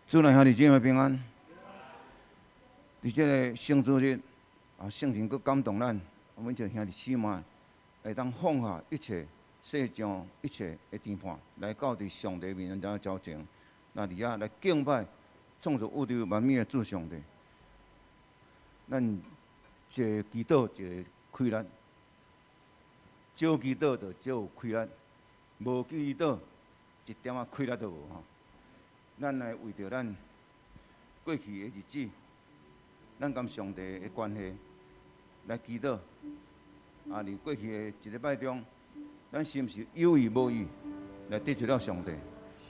主内兄弟姐妹平安。伫这个圣主日啊，圣神佫感动咱，我们这兄弟姊妹会当放下一切世上一切的牵绊，来到伫上帝面前交情，那伫遐来敬拜创造宇宙万物的主上帝。咱一个祈祷一个开力，少祈祷就少有开力，无祈祷一点仔开力都无吼。咱来为着咱过去的日子，咱甲上帝的关系来祈祷。啊，伫过去的一礼拜中，咱是毋是有意无意来得着了上帝，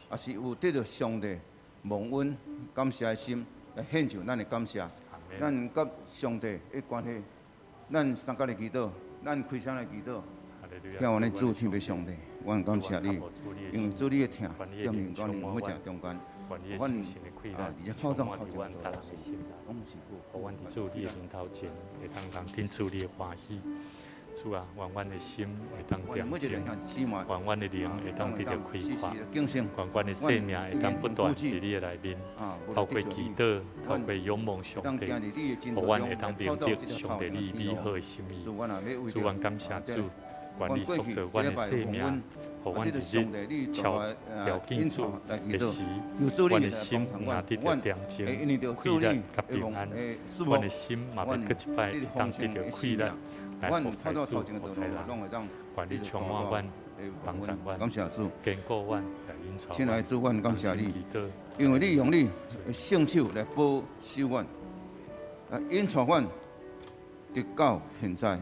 啊是有得着上帝蒙恩感谢的心来献上咱的感谢。咱甲上帝的关系，咱三角的祈祷，咱开声来祈祷。向我的主天父上帝，我很感谢你，因为主你的听，点明讲你每一中间。阮啊，而且泡澡泡脚，拢是互阮伫主你的面头前，会当听主你的欢喜。主啊，愿阮的心会当恬静，愿阮的灵会当得到开发，愿阮的生命会当不断伫你的内面，透过祈祷，透过仰望上帝，互阮会当明得上帝你美好的心意。主，阮感谢主，愿你塑造阮的生命。互阮伫你条件主的时，阮的心若得到恬静、快乐、甲平安，阮的心嘛要搁一摆当得到快乐，来服侍主、服侍人。愿你充满阮、帮助阮、坚固阮、来引导阮。亲爱的主，阮感谢你，因为你用你的圣手来保守阮，来引导阮直到现在，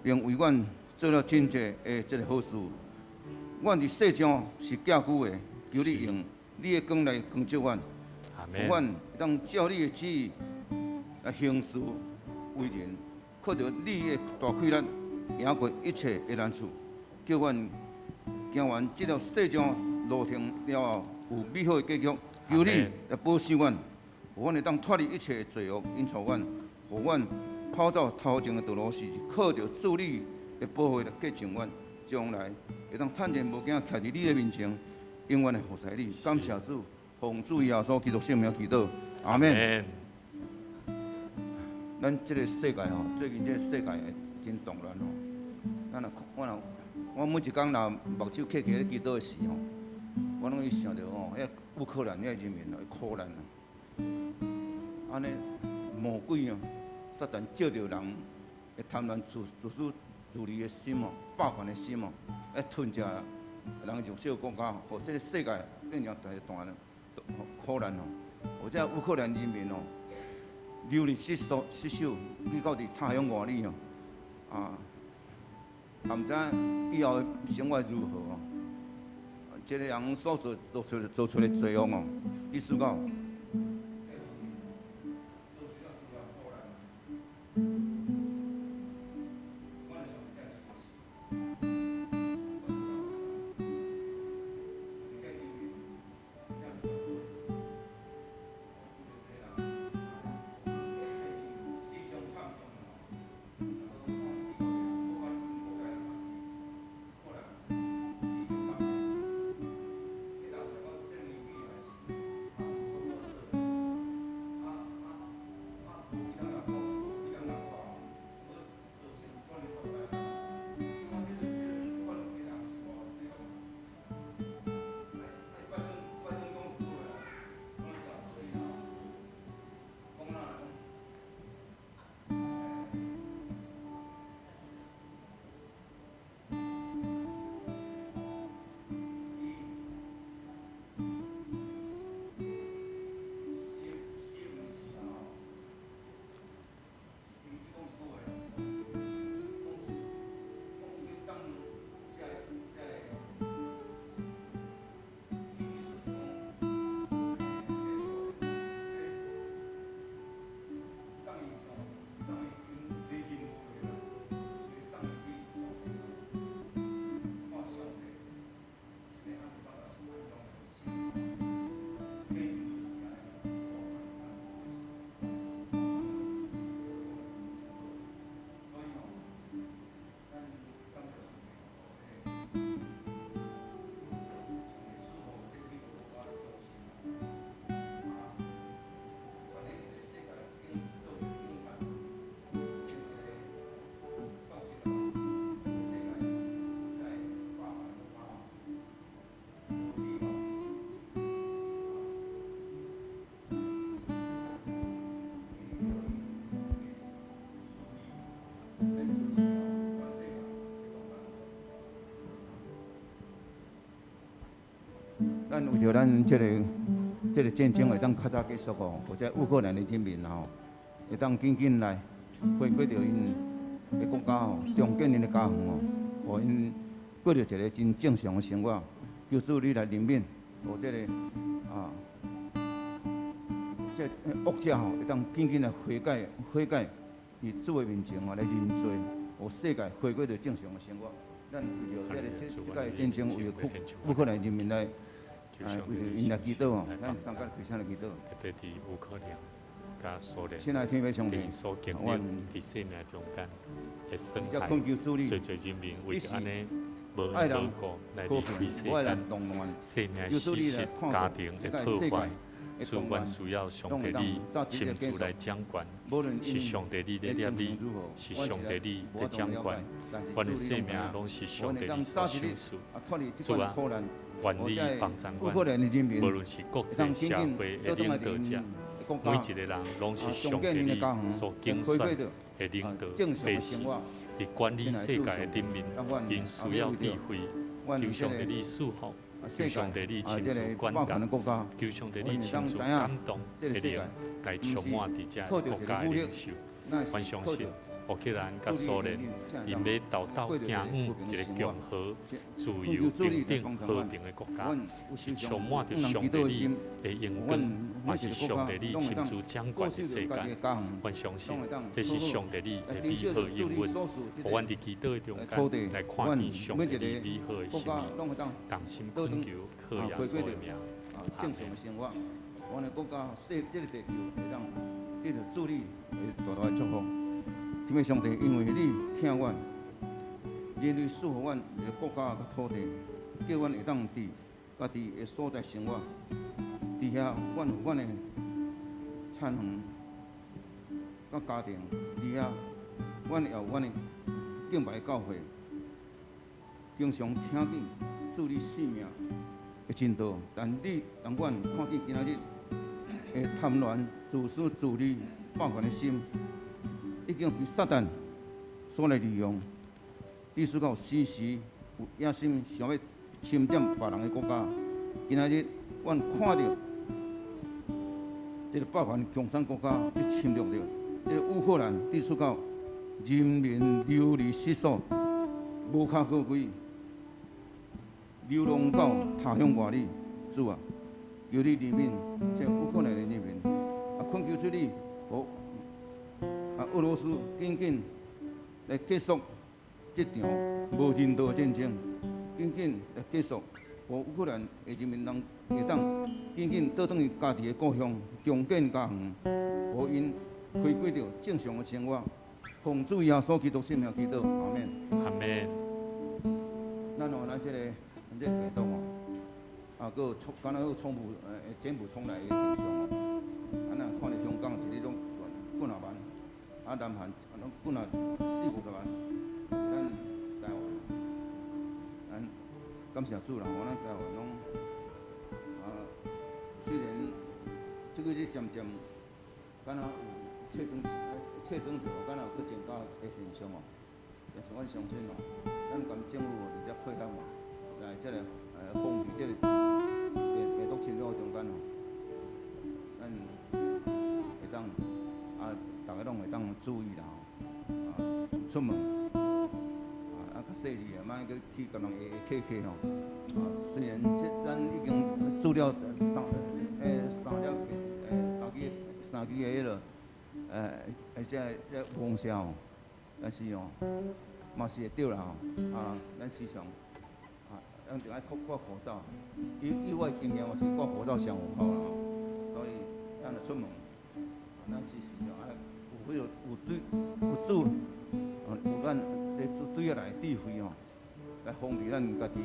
并为阮做了真济的这个好事。阮伫世上是寄居的，求你用你的光来光照阮，互阮当照你的旨意来行事为人，靠着你的大气力赢过一切的难处，叫阮行完这条世上路程了后有美好的结局。求你来保守阮，互阮会当脱离一切罪恶，引导阮，互阮跑走头前的道路是靠着主你的保护来洁净阮。将来会当坦然无惊，徛伫你的面前，永远的服侍你。感谢主，奉主耶稣基督圣名祈祷，阿门。咱这个世界吼，最近这个世界真动乱吼。咱我每一天若目睭闭起咧祈祷的时候，我拢会想着吼，迄乌克兰迄人民啊，苦难啊，安尼魔鬼啊，撒旦借着人会贪婪自私。独立的心哦，霸权的心哦，来吞食人从小国家，互这个世界变成大的苦难哦。或者乌克兰人民哦，流离失所，去到伫他乡外里哦，啊，也毋知以后生活如何哦。这个人所做出的罪恶哦，意思讲。咱为着咱这个战争会当较早结束哦，或者乌克兰的人民吼，会当紧紧来回归到因的国家吼，重建因的家园哦，互因过着一个真正常的生活。求主你来怜悯，互这个这恶者吼会当紧紧来悔改，伫主的面前来认罪，互世界回归到正常的生活。咱为着这个战争，为着乌克兰人民来。为着因来祈祷哦，咱三甲开声来祈祷。特别伫乌克兰、甲苏联，亲爱的天父上帝，所经历伫生命中间的伤害，最人民为着安尼无缘无故来离开世间，生命失失，家庭的破坏。主，阮需要上帝你亲自来掌管，是上帝你的念力，是上帝你的掌管，阮的生命拢是上帝你所赏赐。主啊，愿你帮助阮，无论是国际社会的领导者，每一个人拢是上帝你所竞选的领导百姓，伫管理世界的人民，因需要智慧，求上帝你赐福。求上帝你亲自管教，求上帝你亲自感动的灵来充满伫这国家的领袖。阮相信乌克兰甲苏联，因要斗行一个共和、自由、平等、和平的国家，是充满着上帝你的应许，嘛是上帝你亲自掌管的世界。阮相信这是上帝你的美好应允，互阮伫祈祷的中间来看见上帝你美好的心意，同心恳求靠耶稣的名。正常的生活，阮的国家、这个地球会当得到主你大大的祝福。天父上帝，因为你听阮，人类赐予阮的国家甲土地，叫阮会当伫家己的所在生活。伫遐，阮有阮的产园甲家庭，伫遐，阮也有阮的敬拜教会，经常听见主你生命的真道。但阮看见今仔日的贪婪、自私、自利、霸权的心。已经被撒旦所来利用，意思到时时有野心，想要侵占别人的国家。今仔日，阮看到这个霸权共产国家在侵略着这个乌克兰，意思到人民流离失所，无家可归，流浪到他乡外里。主啊，求你怜悯这乌克兰的人民，恳求出你，俄罗斯紧紧来结束这场无人道的战争，紧紧来结束，互乌克兰的人民人会当紧紧倒转去家己的故乡，重建家园，互因回归到正常的生活。奉主耶稣基督圣名祈祷，阿免。阿免。咱这个病毒个敢若冲部柬埔寨来的形象哦，咱看咧香港一日拢几啊万。南韩拢本来4、50万，咱台湾，咱感谢主啦！咱台湾拢虽然这个渐渐，敢若有确诊者，敢若有去增加的现象哦。但是阮相信哦，咱跟政府直接配合嘛，来这个防治这个病毒侵略中间哦，咱会当大家拢会当注意啦吼，出门较细致啊，莫去甲人客吼。虽然咱已经做了三支迄落而且风声吼，但是吼嘛是会对啦吼，咱时常咱着爱挂口罩，以我的经验，我是挂口罩上有效啦吼，所以咱着出门，咱时常爱。有主，有咱在对下来智慧吼，来防止咱家己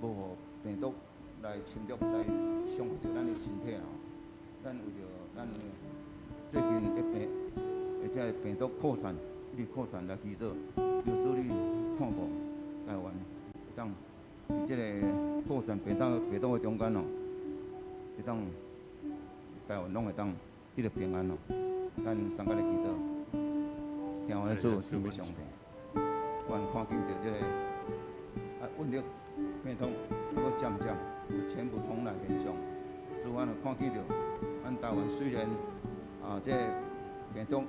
无互病毒来侵略、来伤害到咱的身体吼。咱为着咱最近的而且病毒扩散，一直扩散来祈祷，求主你看顾台湾，会当伫这个扩散病毒的中间哦，会当台湾拢会当迄个平安哦。咱三甲来祈祷，听我的主，天父上帝，阮看见着这个稳定变通，搁渐渐全部通来现象。所以咱就看见着，咱台湾虽然这病毒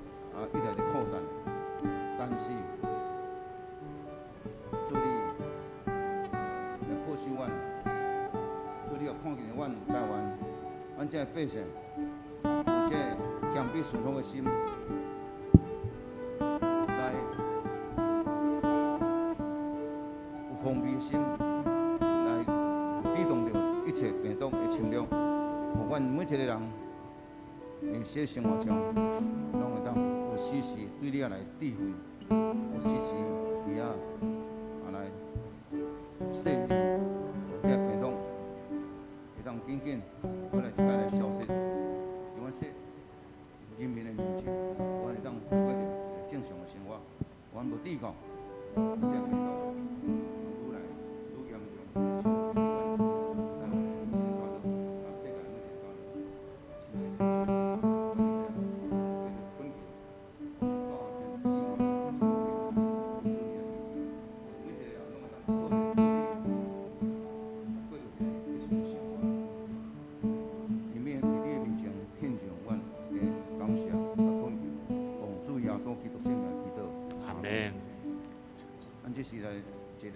一直在扩散，但是注意来保守阮，注意要看见阮台湾，咱这百姓有这谦卑顺服的心。封闭心来抵挡着一切病毒的侵略，互阮每一个人伫小生活中，拢会当有时时对你来智慧，有时时你来设置这病毒，会当紧紧过来一摆来消失，伫阮说人民的面前，阮会当过着正常的生活，阮无抵抗这病毒。这是来一念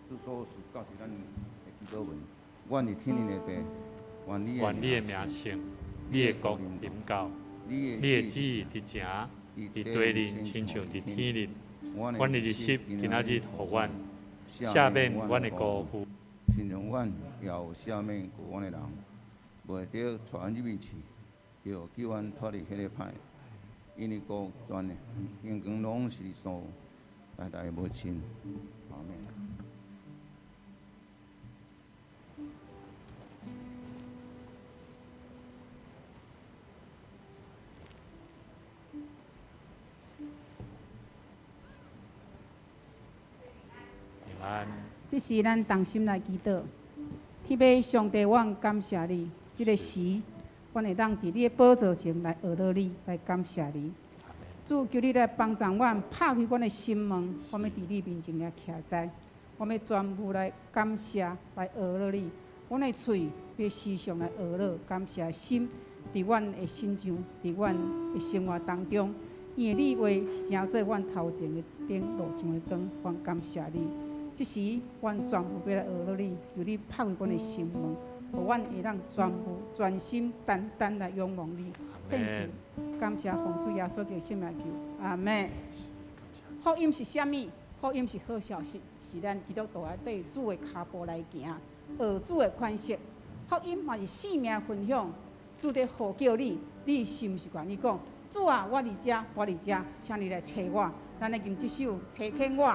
主所事，告诉咱的祈祷文。愿你天灵的爸，愿你的名声，你的国临到，你的旨意伫正，伫地人亲像伫天灵。阮的日息今仔日，互阮赦免阮的辜负，亲像阮也有赦免过阮的人，袂得带阮入面去，要叫阮脱离迄个歹，因为孤全的阳光拢是所。代代无亲，阿门。这是咱同心来祈祷，天父上帝，阮感谢你，这个时，阮会当伫你的宝座前来学到你，来感谢你。主求你来帮助阮，拍开阮的心门，我们伫你面前来徛在，我们全部来感谢，来学了你。阮的嘴要时常来学了感谢心，伫阮的心上，伫阮的生活当中，因为你话成做阮头前的灯，路上的光，阮感谢你。这时，阮全部要来学了你，求你拍开阮的心门，互阮会当全部专心单单来仰望你。献上感谢奉主耶稣的圣名求，阿门。福音是啥物？福音是好消息，是咱基督徒来对主的脚步来行，学主的款式。福音嘛是性命分享，主在呼叫你，你是毋是愿意讲？主啊，我伫遮，我伫遮，请你来找我。咱来吟这首《找见我》。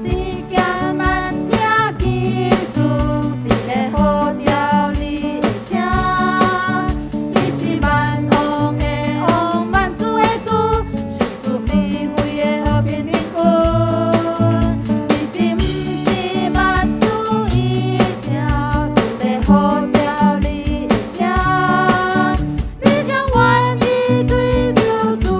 你将愿意对救主。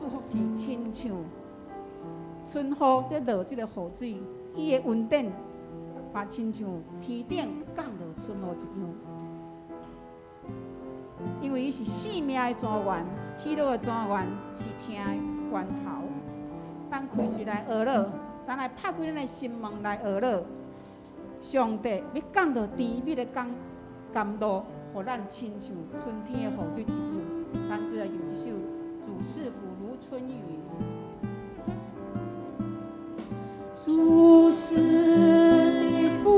祝福去，亲像春雨在落即个雨水，伊的恩典嘛亲像天顶降落春雨一样。因为伊是生命的泉源，喜乐的泉源是听的源头。咱开始来学乐，咱来拍开咱的心门来学乐。上帝要降到甜蜜的甘露，互咱亲像春天的雨水一样。咱就来用一首《主是福如春雨》。主是你福。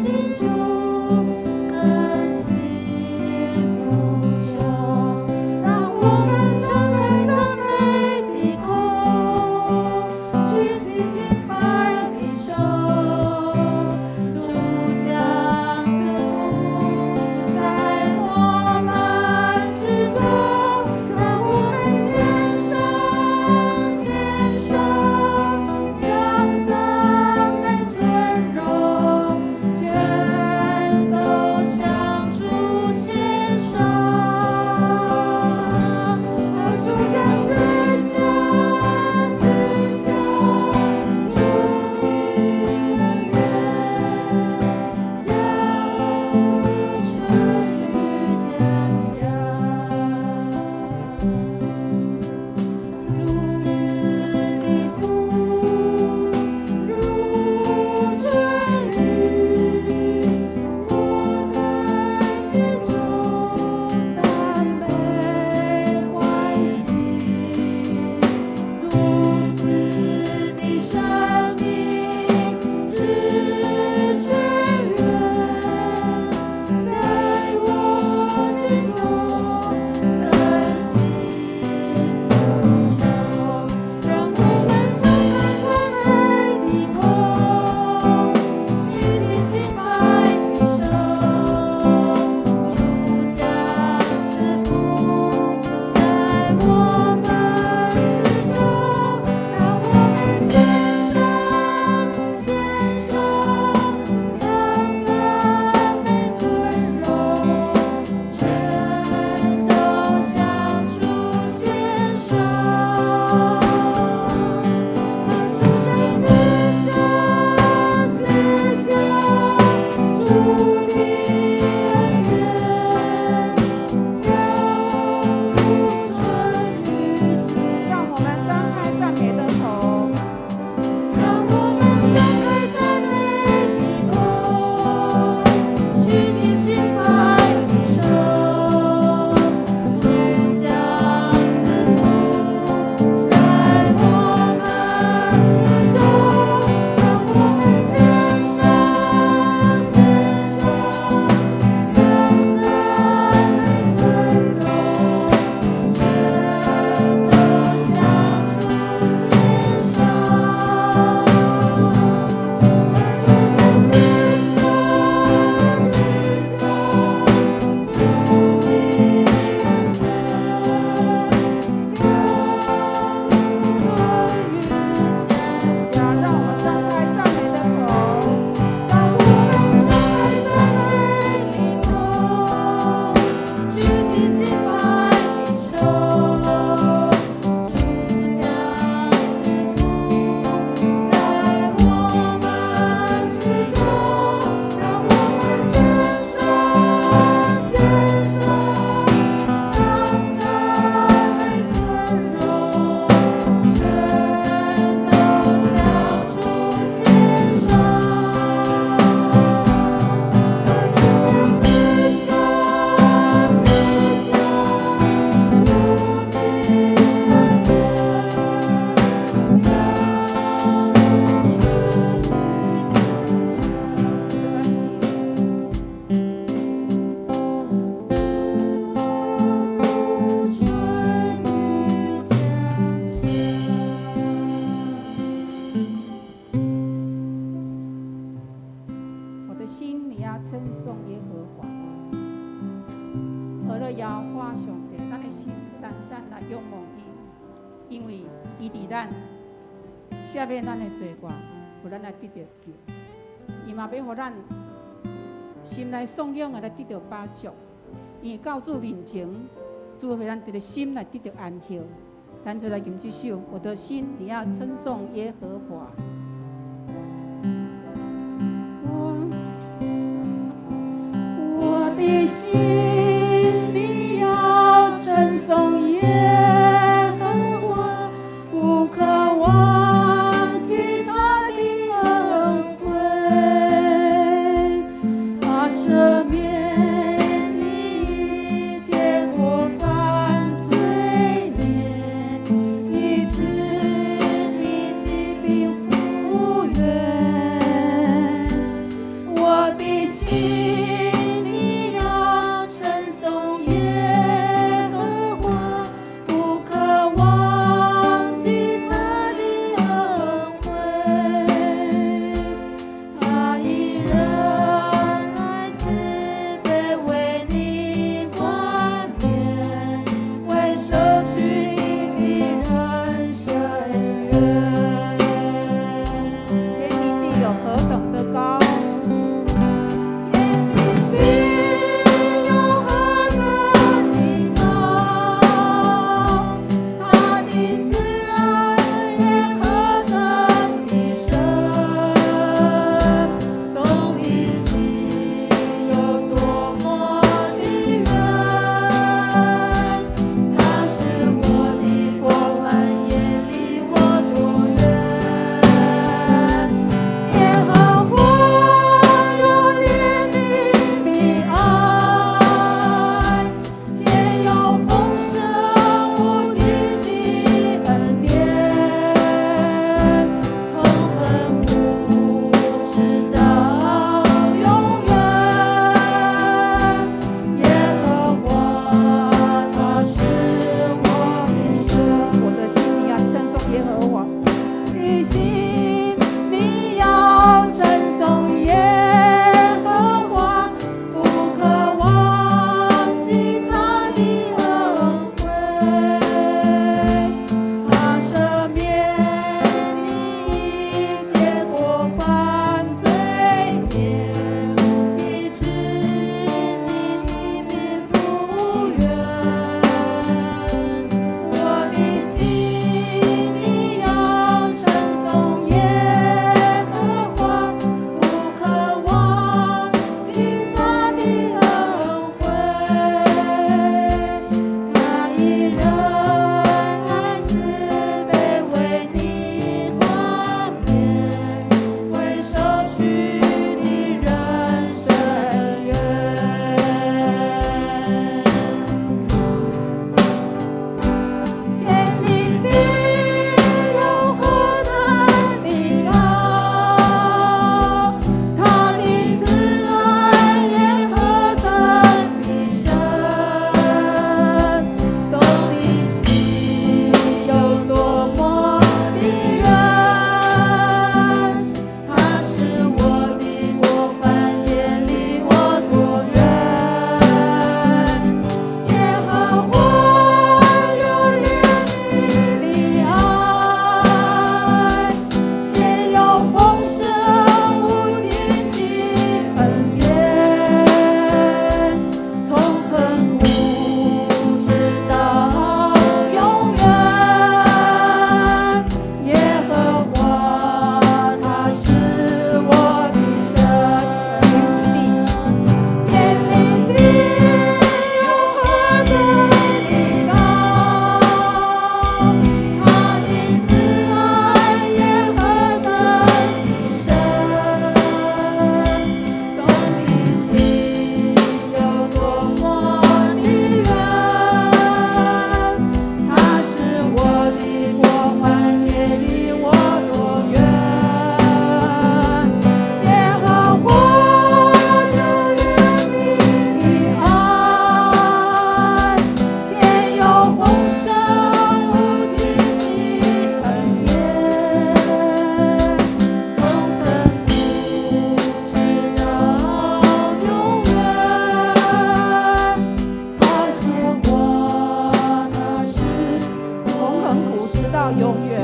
心中更新。因为伊伫咱赦免咱的罪过，互咱来得到救。伊嘛要互咱心内颂扬来得到帮助。因为到主面前，主会咱得到心来得到安息。咱就来吟这首：我的心，你要称颂耶和华。我的心，你要称颂耶和华，不可忘记他的恩惠，他赦免你一切过犯罪孽，医治你疾病。永远，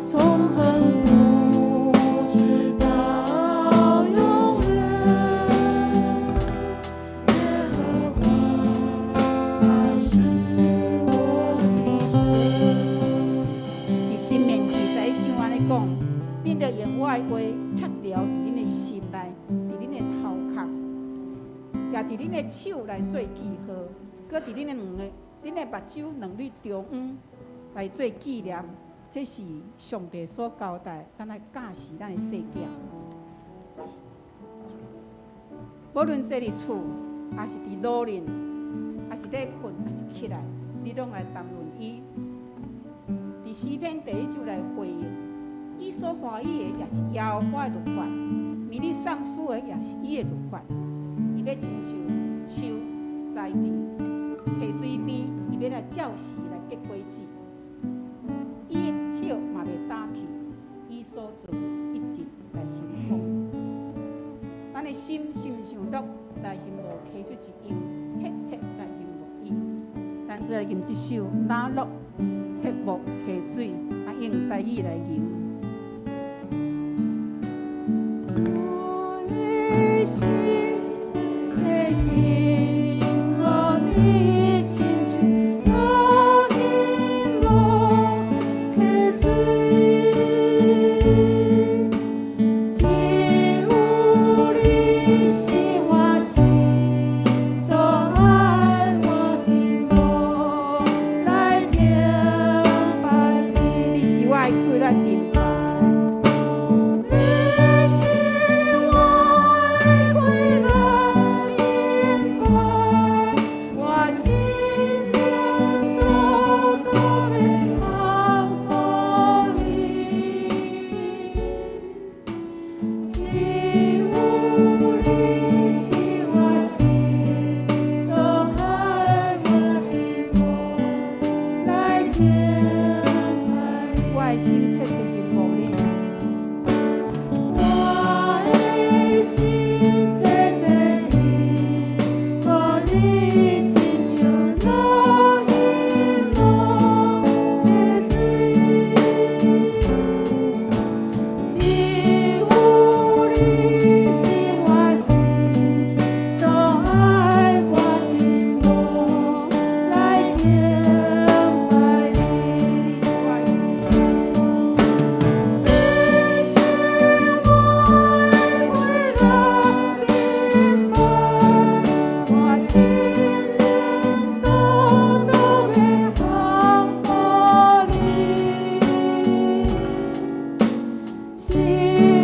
从恒古直到永远。耶和华，他是我的神。伫新面21章安尼讲，恁着用我的话刻牢伫恁的心内，伫恁的头壳，也伫恁的手来做记号，搁伫恁的恁的目睭两蕊中央来做纪念。这是上帝所交代，咱来教示咱的世界。无论坐伫厝，还是伫老人，还是在困，还是起来，你拢来谈论伊。伫诗篇第1章来回应，伊所欢喜的也是耶和华的律法，迷你丧事的也是伊的律法。伊要亲像树栽伫溪水边，伊要来照时来结果子。伊的叶嘛袂打去，伊所做的一直来行通。咱的心心上乐来行路，溪出一样，切切来行路伊。咱做来吟这首哪乐切木溪水，啊用台语来吟。我的心在行路你亲像路行路溪水，只有你是我心所爱，我心无来敬拜你。你是我的快乐顶牌。你是我的快乐顶牌，我心灵多多的放乎你，只有你是我心所爱，我心无来敬拜你。我的心切切仰慕你，我的心在你，我你亲像路行路溪水，只有你是我心所爱，我心无来敬拜你。你是我的快乐顶牌，我心灵多多的放乎你，只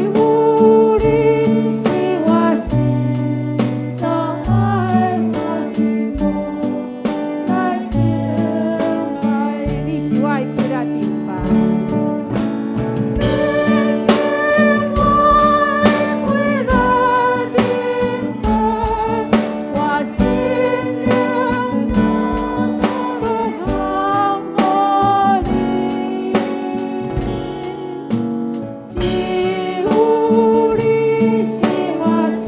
有你是我心所爱，我心无来敬拜你。你是我的快乐顶牌。你是我的快乐顶牌，我心灵多多的放乎你，只有你是我心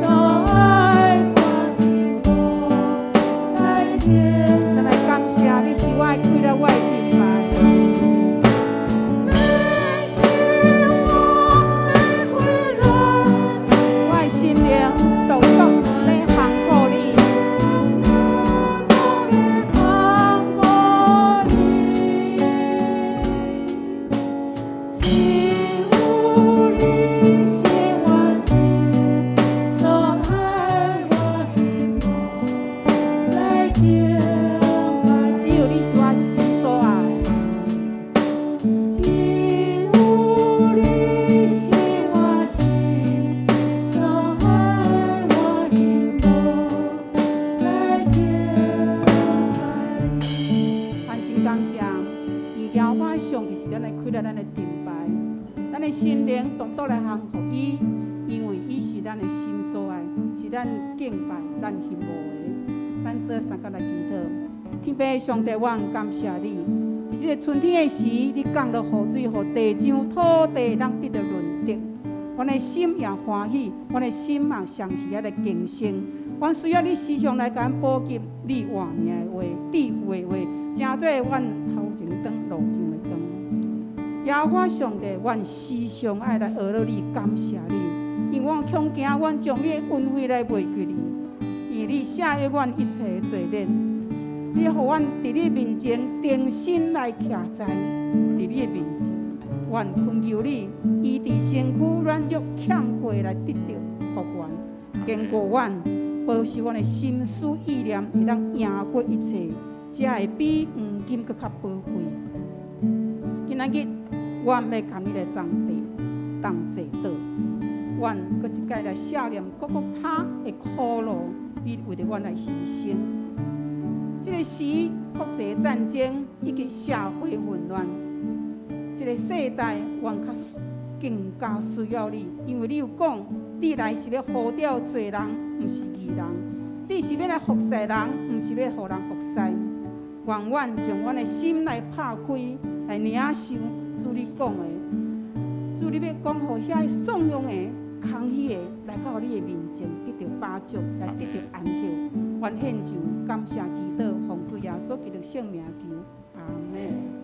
所爱，我心无来敬咱来感谢你是我的快乐，我的顶牌。你是我的快乐顶我的心灵动动来降服你，多的放乎你，只有你是我心所爱，我心无来敬拜。只有你是我心所爱。只有你是我心所爱，我心无来敬拜你。咱真感谢，伊耶和华的上帝是咱的快乐，咱的顶牌。咱的心灵动作来降服伊，因为伊是咱的心所爱，是咱敬拜、咱羡慕的。咱做三角来祈祷，天父的上帝，我很感谢你，伫这个春天的时，你降落雨水，互地上土地咱得到润泽。我的心也欢喜，我的心嘛常时也来敬虔。阮需要你时常来甲阮补给你活命的话，你有的话，正做阮头前的灯，路前的灯。耶和华上帝，阮时常爱来学了你，感谢你，因为阮恐惊，阮将你的恩惠来袂记你，因你赦免阮一切罪孽，你予阮伫你面前定心来徛在，伫你的面前，阮恳求你，医治身躯软弱欠缺来得到福源，坚固阮，保守阮的心思意念会当赢过一切，才会比黄金搁较宝贵。今仔日，阮要甲你来藏地当坐倒，阮搁一摆来想念各他的苦劳，你为着阮来牺牲。这个时，国际战争以及社会混乱，这个世代阮更加需要你，因为你有讲，你来是要呼召罪人，毋是义人；你是要来服侍人，毋是要互人服侍。愿阮将阮的心来拍开，来领受主你讲的，主你要讲，互遐丧勇的、空虚的来到你的面前，得到帮助，来得到安息。愿献上感谢祈祷，奉主耶稣基督圣名求，阿门。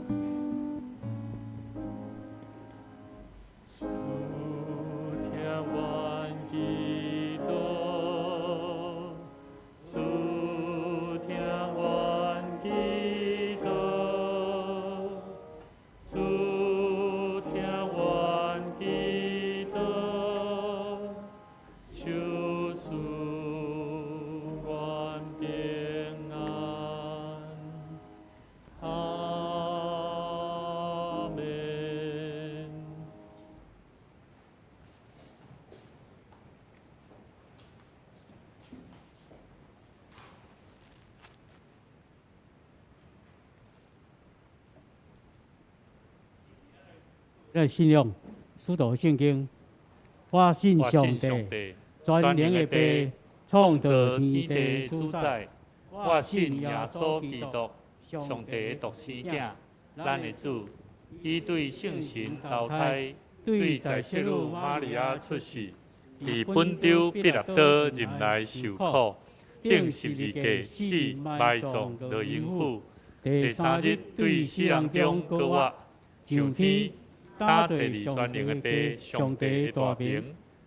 咱信仰使徒圣经，我信上帝，全能的爸，创造天地主宰。我信耶稣基督，上帝的独生子，咱的主，伊对圣神投胎，对在世女玛利亚出世，伫本州彼拉多任内受苦，顶十字架死，埋葬落阴府，第三日对死人中搁活，上天。打坐伫全能的爸，上帝的大名，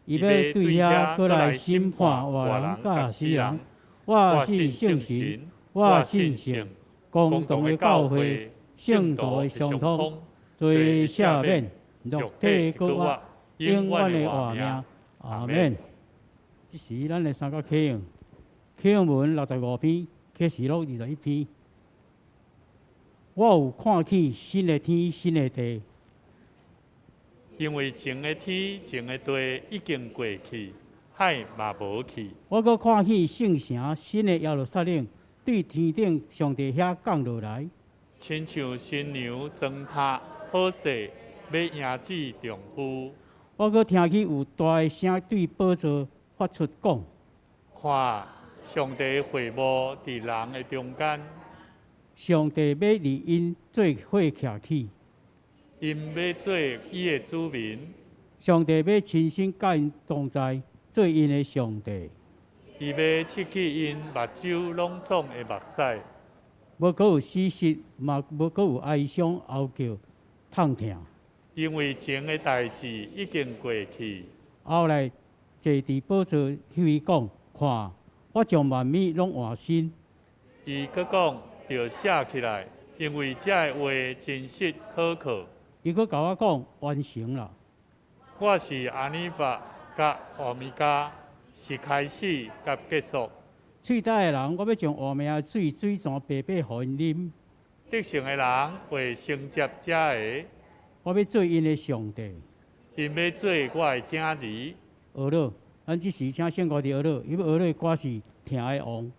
伊要对遐过来审判活人甲死人。我信圣神，我信圣，公同的教会，圣道的相通，罪赦免，肉体搁活，永远的活命。阿门。这是咱的三角启用，启用文65篇，启示录21篇。我有看见新的天，新的地。因为前的天、前的地已经过去，海嘛无去。我阁看见圣城新的耶路撒冷对天顶上帝遐降落来，亲像新娘装塔好势，要迎接丈夫。我阁听见有大的声对宝座发出讲：看，上帝会幕伫人的中间，上帝要伫因做伙徛起。因要做伊的子民，上帝要亲身甲因同在，做因的上帝。伊要拭去因目睭拢肿的目屎，无阁有死失，嘛无阁有哀伤、嚎叫、痛痛。因为前的代志已经过去。后来坐伫宝座迄位讲：看，我将万物拢换新。伊阁讲：要写起来，因为这的话真实可靠。伊阁甲我讲完成了。我是阿尼法甲欧米伽，是开始甲结束。喙底的人，我要将活命的水泉白白互因啉。得胜的人会承接这个。我要做因的上帝。因要做我的囝儿。俄罗，咱即时请圣歌伫俄罗，因为俄罗的歌是听的王。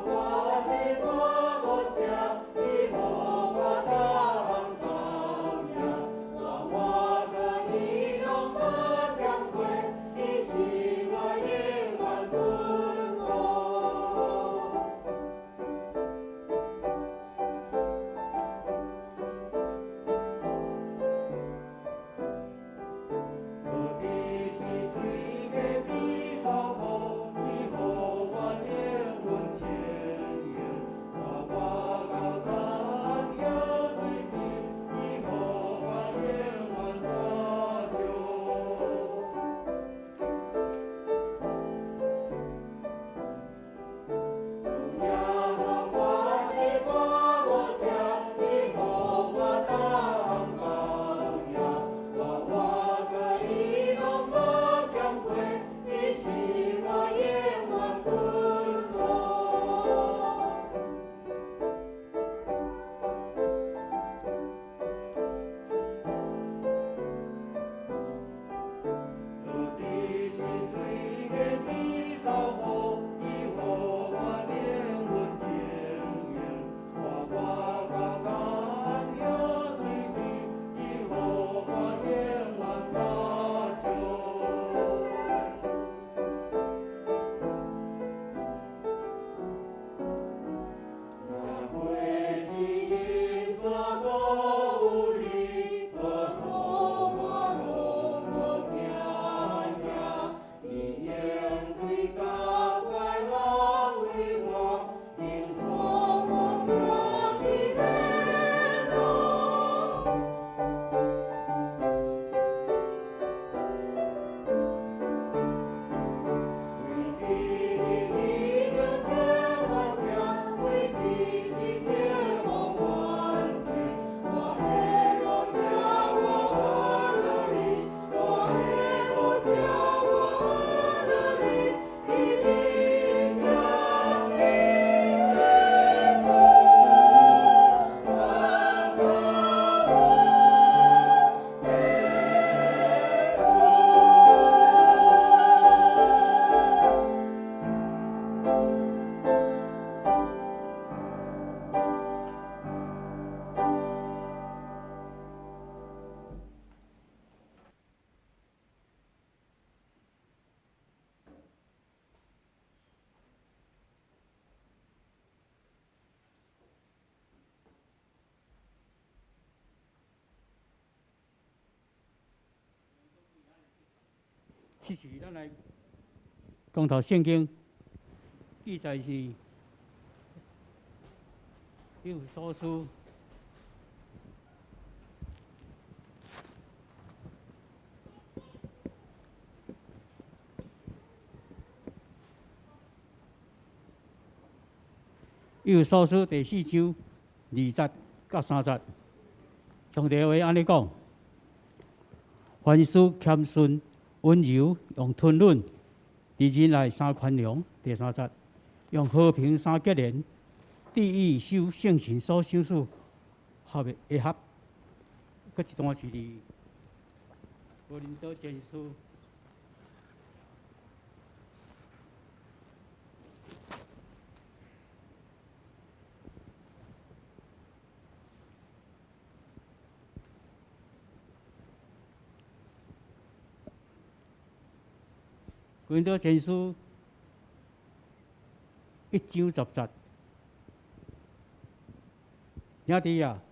我心默默将你和我的这是咱来讲到圣经记载是《以弗所书》《以弗所书》第4章2节到3节，上帝话安尼讲：凡事谦顺、温柔，用吞忍；敌人来生宽容。第3节，用和平生结连，地狱修圣行所相属，合会合。搁一段是伫哥林多前书。哥林多前书1章10节，兄弟啊，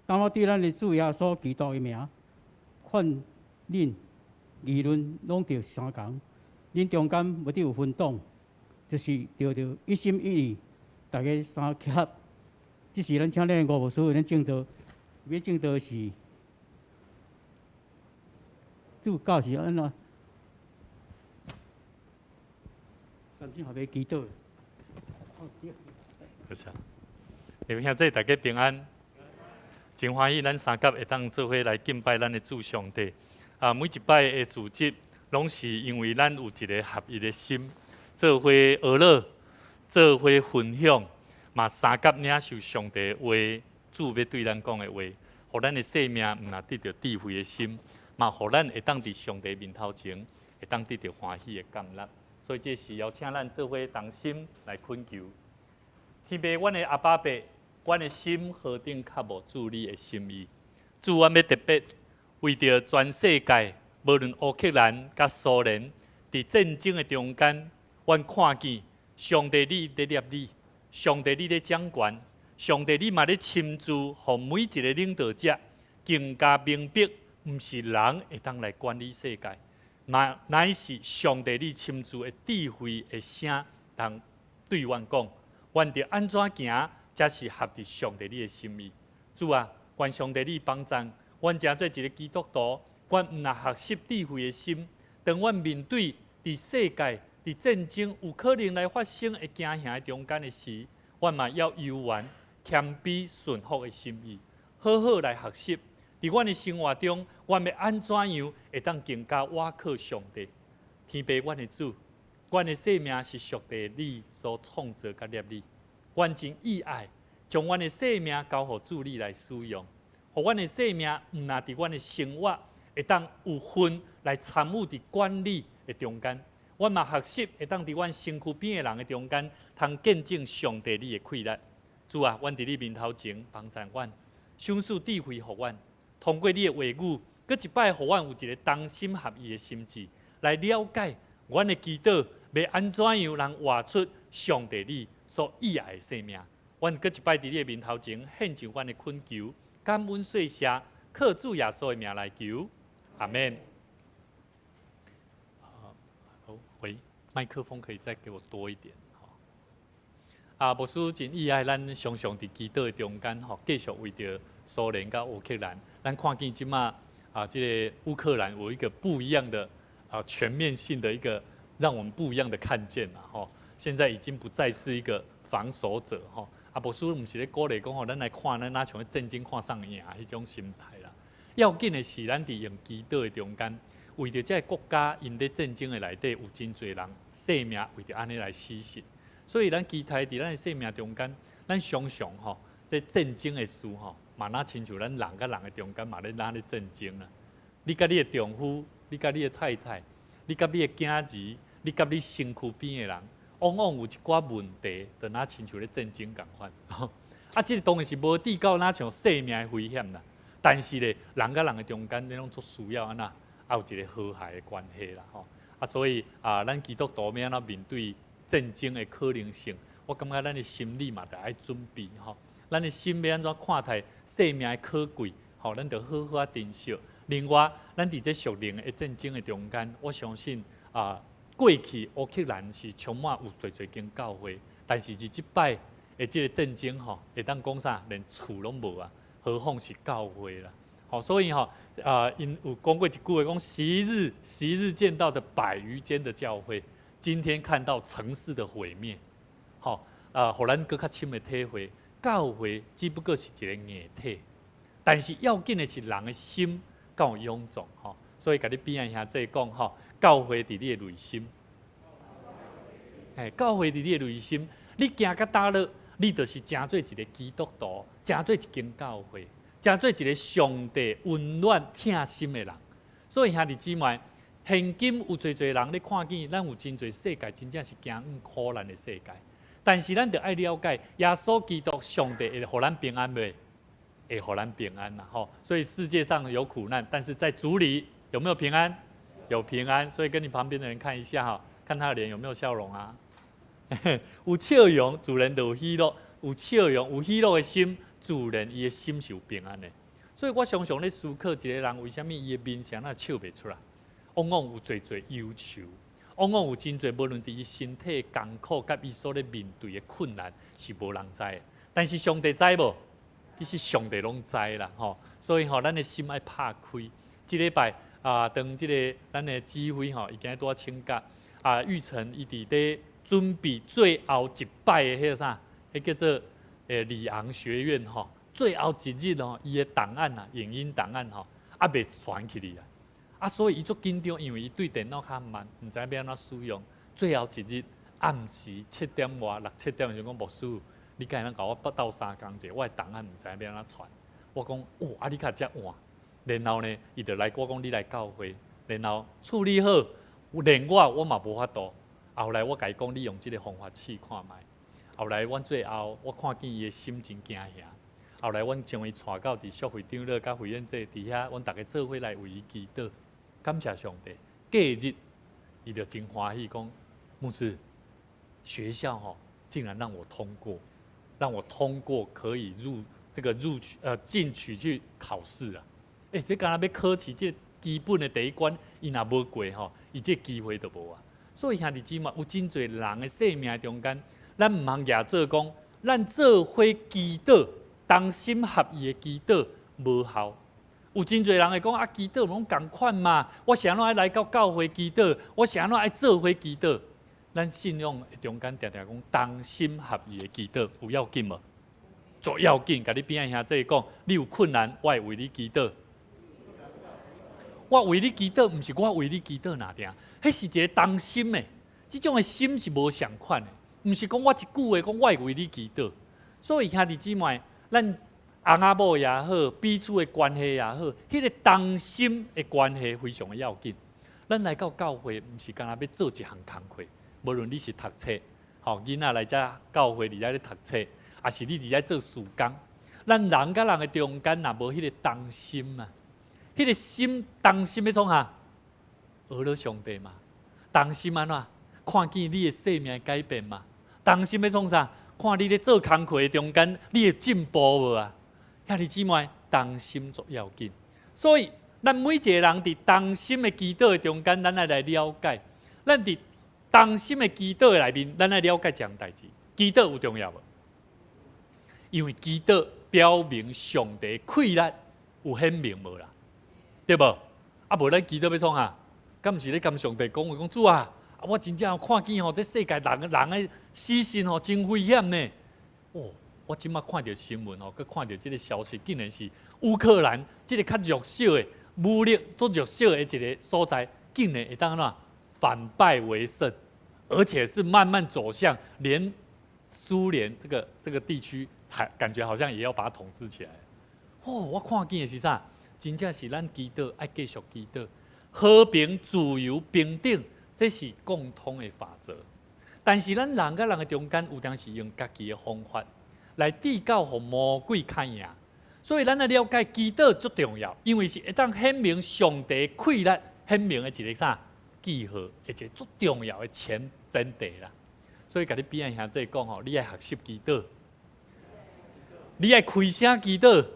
当我对咱的主耶稣基督的名，劝恁议论拢着相共，恁中间无得有分党，就是着一心一意，大家相结合。这是咱请咱的五牧师为咱正道，要正道是主教是安怎？三天后要祈祷。好谢。弟兄姊妹，大家平安。真欢喜，咱三甲会当做伙来敬拜咱的主上帝。每一摆的主节，拢是因为咱有一个合一的心，做伙学乐，做伙分享，嘛三甲领受上帝的话，主要对咱讲的话，互咱的生命毋若得到智慧的心，嘛互咱会当伫上帝面头前，会当得到欢喜的甘乐。所以这是邀请咱做伙同心来恳求，天父，阮的阿爸爸，阮的心何等较无主你的心意？主，阮要特别为着全世界，无论乌克兰甲苏联，伫战争的中间，阮看见上帝你在立你，上帝你在掌权，上帝你嘛咧亲自，互每一个领导者更加明白，毋是人会当来管理世界。乃是上帝你亲自的智慧的声，通对阮讲，阮着安怎行，才是合伫上帝你的心意。主啊，愿上帝你帮助，阮诚做一个基督徒，阮毋若学习智慧的心，当阮面对伫世界、伫战争有可能来发生的惊吓中间的事，阮嘛要悠远、谦卑、顺服的心意，好好来学习。伫阮的生活中，阮要安怎样会当更加倚靠上帝？天父，阮的主，阮的生命是属地你所创造甲立你。阮真意爱将阮的生命交予主你来使用，互阮的生命毋若伫阮的生活会当有份来参与伫管理的中间。阮嘛学习会当伫阮身躯边的人的中间，通见证上帝你的快乐。主啊，阮伫你面头前帮助阮，赏赐智慧互阮。通过你的话语，搁一摆，互阮有一个同心合意的心智，来了解阮的祈祷要安怎样能活出上帝你所喜爱的生命。阮搁一摆伫你的面头前献上阮的恳求，感恩谢谢，靠主耶稣的名来求，阿门。好，喂，麦克风可以再给我多一点。牧师真意爱咱常常伫祈祷的中间，继续为着苏联甲乌克兰，咱看见即马这个乌克兰有一个不一样的全面性的一个让我们不一样的看见啦，现在已经不再是一个防守者，牧师毋是咧鼓励讲，咱来看咱哪像战争看上赢迄种心态啦。要紧的是，咱伫用祈祷的中间，为着这个国家因咧战争的内底有真侪人性命为着安尼来牺牲。所以，咱期待伫咱的生命中间，咱常常这战争的事嘛那亲像咱人甲人的中间嘛咧哪咧战争啦。你甲你的丈夫，你甲你的太太，你甲你的囝儿，你甲你身躯边的人，往往有一寡问题，就哪亲像咧战争共款。这个当然是无抵到哪像生命的危险啦。但是咧，人甲人的中间，你拢足需要安那，有一个和谐的关系啦。所以咱基督徒要安怎面对战争的可能性，我感觉咱的心理嘛，得爱准备咱的心要安怎看待生命的可贵，咱得好好珍惜。另外，咱伫这属灵的战争的中间，我相信过去乌克兰是充满有侪间教会，但是即摆的即个战争吼，会当讲啥，连厝拢无啊，何况是教会啦。所以因有讲过一句话，讲昔日见到的100余间的教会，今天看到城市的毁灭。互咱更较深的体会，教会只不过是一个硬体，但是要紧的是人的心敢有勇壮。所以甲你边仔兄弟讲，教会伫你的内心，教会伫你的内心，你行到倒落，你就是成做一个基督徒，成做一间教会，成做一个上帝温暖疼心的人。所以兄弟姊妹，现今有侪人咧看见，咱有真侪世界真正是行苦难的世界。但是咱得爱了解，耶稣基督上帝会互咱平安袂？会互咱平安啦，所以世界上有苦难，但是在主里有没有平安？有平安。所以跟你旁边的人看一下看他的脸有没有笑容啊？有笑容，主人就有喜乐；有笑容，有喜乐的心，主人伊的心是有平安的。所以我常常咧思考，一个人为什么伊的面相那笑袂出来？往往有侪忧愁。往往有真侪，无论伫伊身体艰苦，甲伊所咧面对的困难，是无人知的。但是上帝知无？其实上帝拢知啦，所以咱的心爱拍开。即礼拜当即个咱的指挥已经拄请假玉成伊伫咧准备最后一摆的迄个啥，迄叫做里昂学院最后一日伊的档案影音档案未传起嚟所以伊足紧张，因为伊对电脑较慢，毋知要安怎使用。最后一日暗时7点外、6、7点就讲牧师，你敢能甲我8到3工者，我的档案毋知要安怎传。我讲你较遮晚，然后呢，伊就来我讲你来教会，然后处理好，连我嘛无法度。后来我甲伊讲，你用即个方法试看卖。后来阮最后我看见伊的心真惊吓。后来阮将伊带到伫淑会长老甲会员制伫遐，阮大家做伙来为伊祈祷。感谢上帝，隔日伊就真欢喜，讲牧师，学校竟然让我通过，可以进取去考试啊！这敢若要考试，这基本的第一关，伊若无过伊这机会都无啊！所以兄弟姊妹，有真侪人的生命中间，咱毋通举做讲，咱做伙祈祷，同心合意的祈祷无效。有真侪人会讲祈祷拢共款嘛，我是安怎爱来到教会祈祷，我是安怎爱做伙祈祷。咱信仰中间常常讲同心合意的祈祷，有要紧无？足要紧，甲你边仔兄弟讲，你有困难，我会为你祈祷。我为你祈祷，毋是我为你祈祷哪定？迄是一个同心的，即种的心是无相款的，毋是讲我一句话讲我会为你祈祷。所以兄弟姊妹，咱翁仔某也好，彼此的关系也好，迄个同心的关系非常的要紧。咱来到教会，毋是干那要做一项工课，无论你是读册，囡仔来遮教会伫遮咧读册，也是你伫遮做事工，咱人甲人的中间若无迄个同心啊，迄个心同心要创啥？学了上帝嘛，同心安怎？看见你的生命改变嘛，同心要创啥？看你咧做工课中间，你会进步无啊？兄弟姊妹，同心足要紧。所以，咱每一个人伫同心的祈祷中间，咱来了解。咱伫同心的祈祷内面，咱来了解一项代志。祈祷有重要无？因为祈祷表明上帝快乐有显明无啦，对无？无咱祈祷要创啊？敢毋是咧跟上帝讲话讲主啊？我真正看见这世界人的死心真危险呢。我即马看到新闻佮看到这个消息，竟然是乌克兰这个较弱小的、武力足弱小的一个所在，竟然会当反败为胜，而且是慢慢走向连苏联这个地区，感觉好像也要把它统治起来。我看见的是啥？真正是咱祈祷爱继续祈祷，和平、自由、平等，这是共通的法则。但是咱人甲人的中间，有当时用家己的方法来递告，互魔鬼看赢。所以咱来了解祈祷足重要，因为是会当显明上帝快乐，显明的一个啥记号，而且足重要的前提啦。所以，甲你边仔兄弟讲你爱学习祈祷，你爱开声祈祷，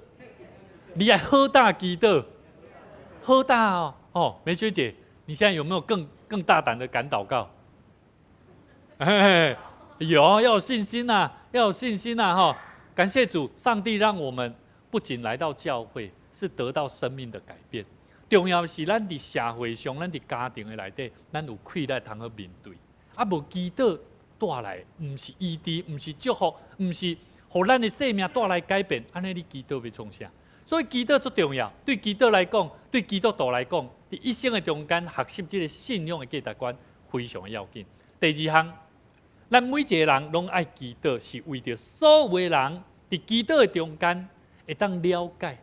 你爱好大祈祷，好大梅学姐，你现在有没有更更大胆的敢祷告？哎，要有信心呐，要有信心呐！哈，感谢主，上帝让我们不仅来到教会，是得到生命的改变。重要是咱伫社会上，咱伫家庭的内底，咱有气力通去面对。啊，无祈祷带来，毋是医治，毋是祝福，毋是互咱的生命带来改变。安尼你祈祷要创啥？所以祈祷最重要。对祈祷来讲，对基督徒来讲，伫一生的中间学习这个信仰的价值观非常的要紧。第二项，咱每一个人拢爱祈祷，是为着所有的人伫祈祷的中间会当了解。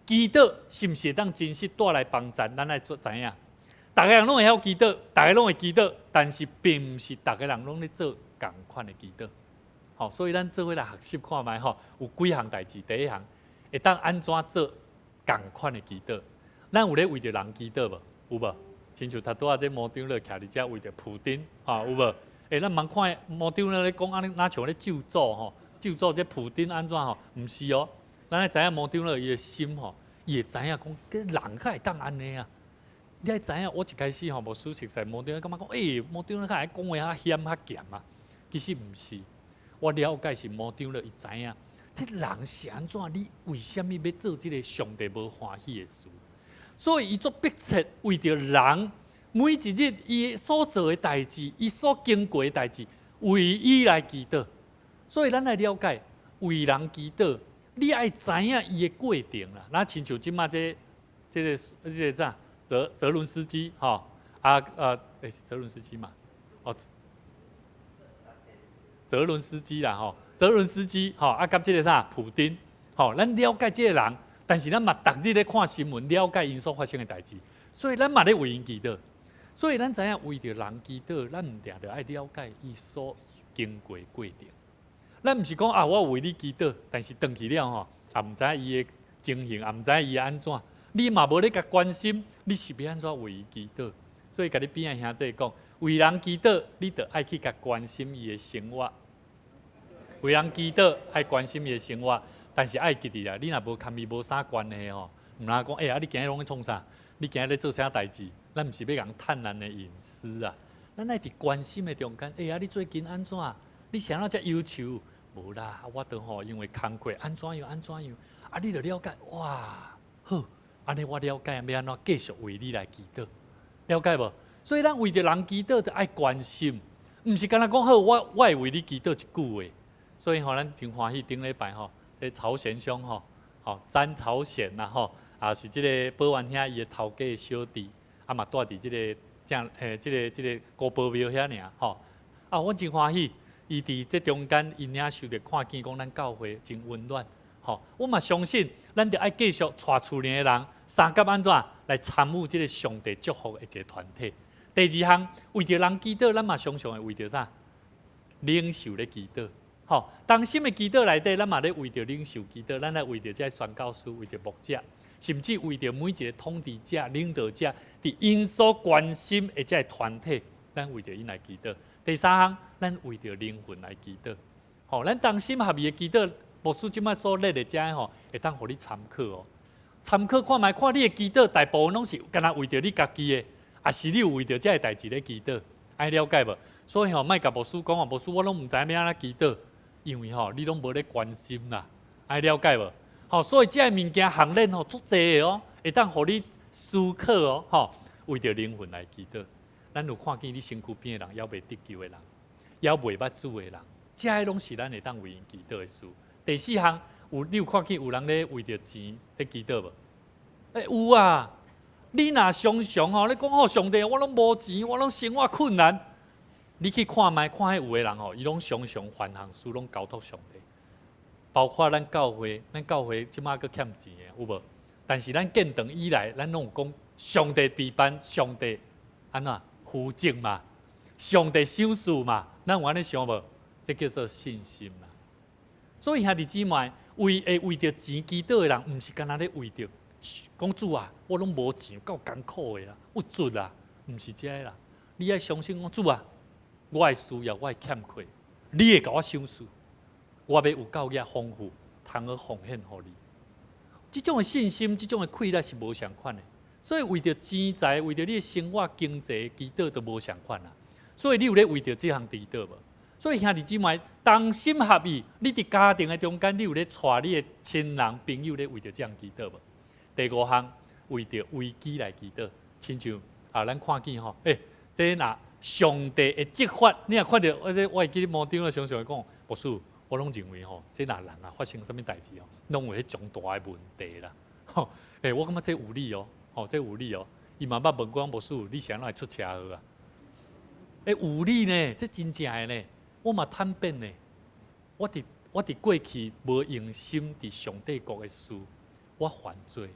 祈祷是毋是会当真实带来帮助？咱来知影。大家人拢会晓祈祷，大家拢会祈祷，但是并毋是大家人拢咧做同款的祈祷。好，所以咱做伙来学习看觅吼，有几项代志。第一项，会当安怎做同款的祈祷？咱有咧为着人祈祷无？有无？亲像头拄仔这魔长咧徛伫遮为着普丁，有无？咱茫看魔长咧讲安尼，哪像咧咒诅吼？咒诅这普丁安怎吼？毋是哦。咱爱知影魔长咧伊的心吼，伊会知影讲，人较会当安尼啊。你爱知影，我一开始吼无熟悉在魔长，感觉讲，魔长咧较爱讲话较险较咸啊。其实毋是，我了解是魔长咧，伊知影，这人是安怎？你为什么要做这个上帝无欢喜的事？所以伊做迫切为着人，每一日伊所做的代志，伊所经过的代志，为伊来祈祷。所以咱来了解，为人祈祷，你爱知影伊的过程啦。那亲像即马这个啥？泽伦斯基，是泽伦斯基嘛？泽伦斯基啦，泽伦斯基，甲这个啥普丁，咱了解这个人，但是咱嘛逐日咧看新闻，了解因所发生的代志，所以咱嘛咧为因祈祷。所以咱知影为着人祈祷，咱毋定着爱了解伊所经过的过程。咱毋是讲我为你祈祷，但是转去了也毋知伊的情形，也毋知伊安怎。你嘛无咧甲关心，你是要安怎为伊祈祷？所以甲你边仔兄弟讲，为人祈祷，你着爱去甲关心伊的生活。为人祈祷，爱关心伊的生活，但是爱记住啦，你若无堪伊无啥关系吼，毋通讲你今日拢咧创啥？你今日咧做啥代志？咱毋是要人探咱的隐私啊！咱爱伫关心的中间，你最近安怎？你想要遮忧愁？无啦，我都因为工课安怎样？你着了解哇，好。安尼我了解，要安怎继续为你来祈祷，了解无？所以咱为着人祈祷，就爱关心，毋是干那讲好，我会为你祈祷一句话。所以咱真欢喜顶礼拜这朝鲜兄詹朝鲜也是这个保安兄伊的头家的小弟，嘛住伫这个高保庙遐尔我真欢喜，伊伫这中间因领受着看见讲咱教会真温暖。我嘛相信，咱着爱继续带厝里的人，三甲安怎来参与这个上帝祝福的一个团体。第二项，为着人祈祷，咱嘛常常会为着啥？领袖咧祈祷。当心的祈祷内底，咱嘛咧为着领袖祈祷，咱来为着这宣教师，为着牧者，甚至为着每一个统治者、领导者，伫因所关心的这个团体，咱为着因来祈祷。第三项，咱为着灵魂来祈祷。咱当心合意的祈祷。牧师即摆所列的遮会当互你参考参考看觅，看你的祈祷大部分拢是干那为着你家己的，还是你有为着遮个代志咧祈祷，爱了解无？所以莫甲牧师讲牧师我拢毋知要安怎祈祷，因为你拢无咧关心啦，爱了解无？所以遮个物件行列足济的会当互你思考为着灵魂来祈祷。咱有看见你身躯边的人，还未得救的人，还未捌主的人，遮个拢是咱会当为因祈祷的事。第四项，你有看见有人咧为着钱咧祈祷无？有啊！你若常常咧讲上帝，我拢无钱，我拢生活困难。你去看觅，看有个人伊拢常常烦项事，拢交托上帝。包括咱教会即马佫欠钱的有无？但是咱建堂以来，咱拢有讲上帝陪伴，上帝安怎负责嘛？上帝赏赐嘛？咱有安尼想无？这叫做信心啦。所以兄弟姊妹，为着钱祈祷的人，毋是干那咧为着讲主啊，我拢无钱，够艰苦的啦，有准啦，毋是这啦。你爱相信讲主啊，我的需要，我的欠缺，你会甲我赏赐，我要有够额丰富，通去奉献互你。这种的信心，这种的气力是无相款的。所以为着钱财，为着你的生活经济，祈祷都无相款啦。所以你有咧为着这项祈祷无？所以兄弟姊妹，同心合意，你伫家庭的中间，你有咧带你的亲人朋友咧为着这样祈祷无？第五项，为着危机来祈祷，亲像咱看见吼，这若上帝的执法，你若看到我会记得毛长咧常常讲，牧师，我拢认为吼，这若人啊发生什么代志哦，拢有迄重大的问题啦。吼，我感觉这有理哦，这有理哦。伊嘛捌问过牧师，你谁会出车祸啊？有理呢，这真正的呢。我嘛坦白呢，我伫过去无用心伫上帝国的事，我犯罪，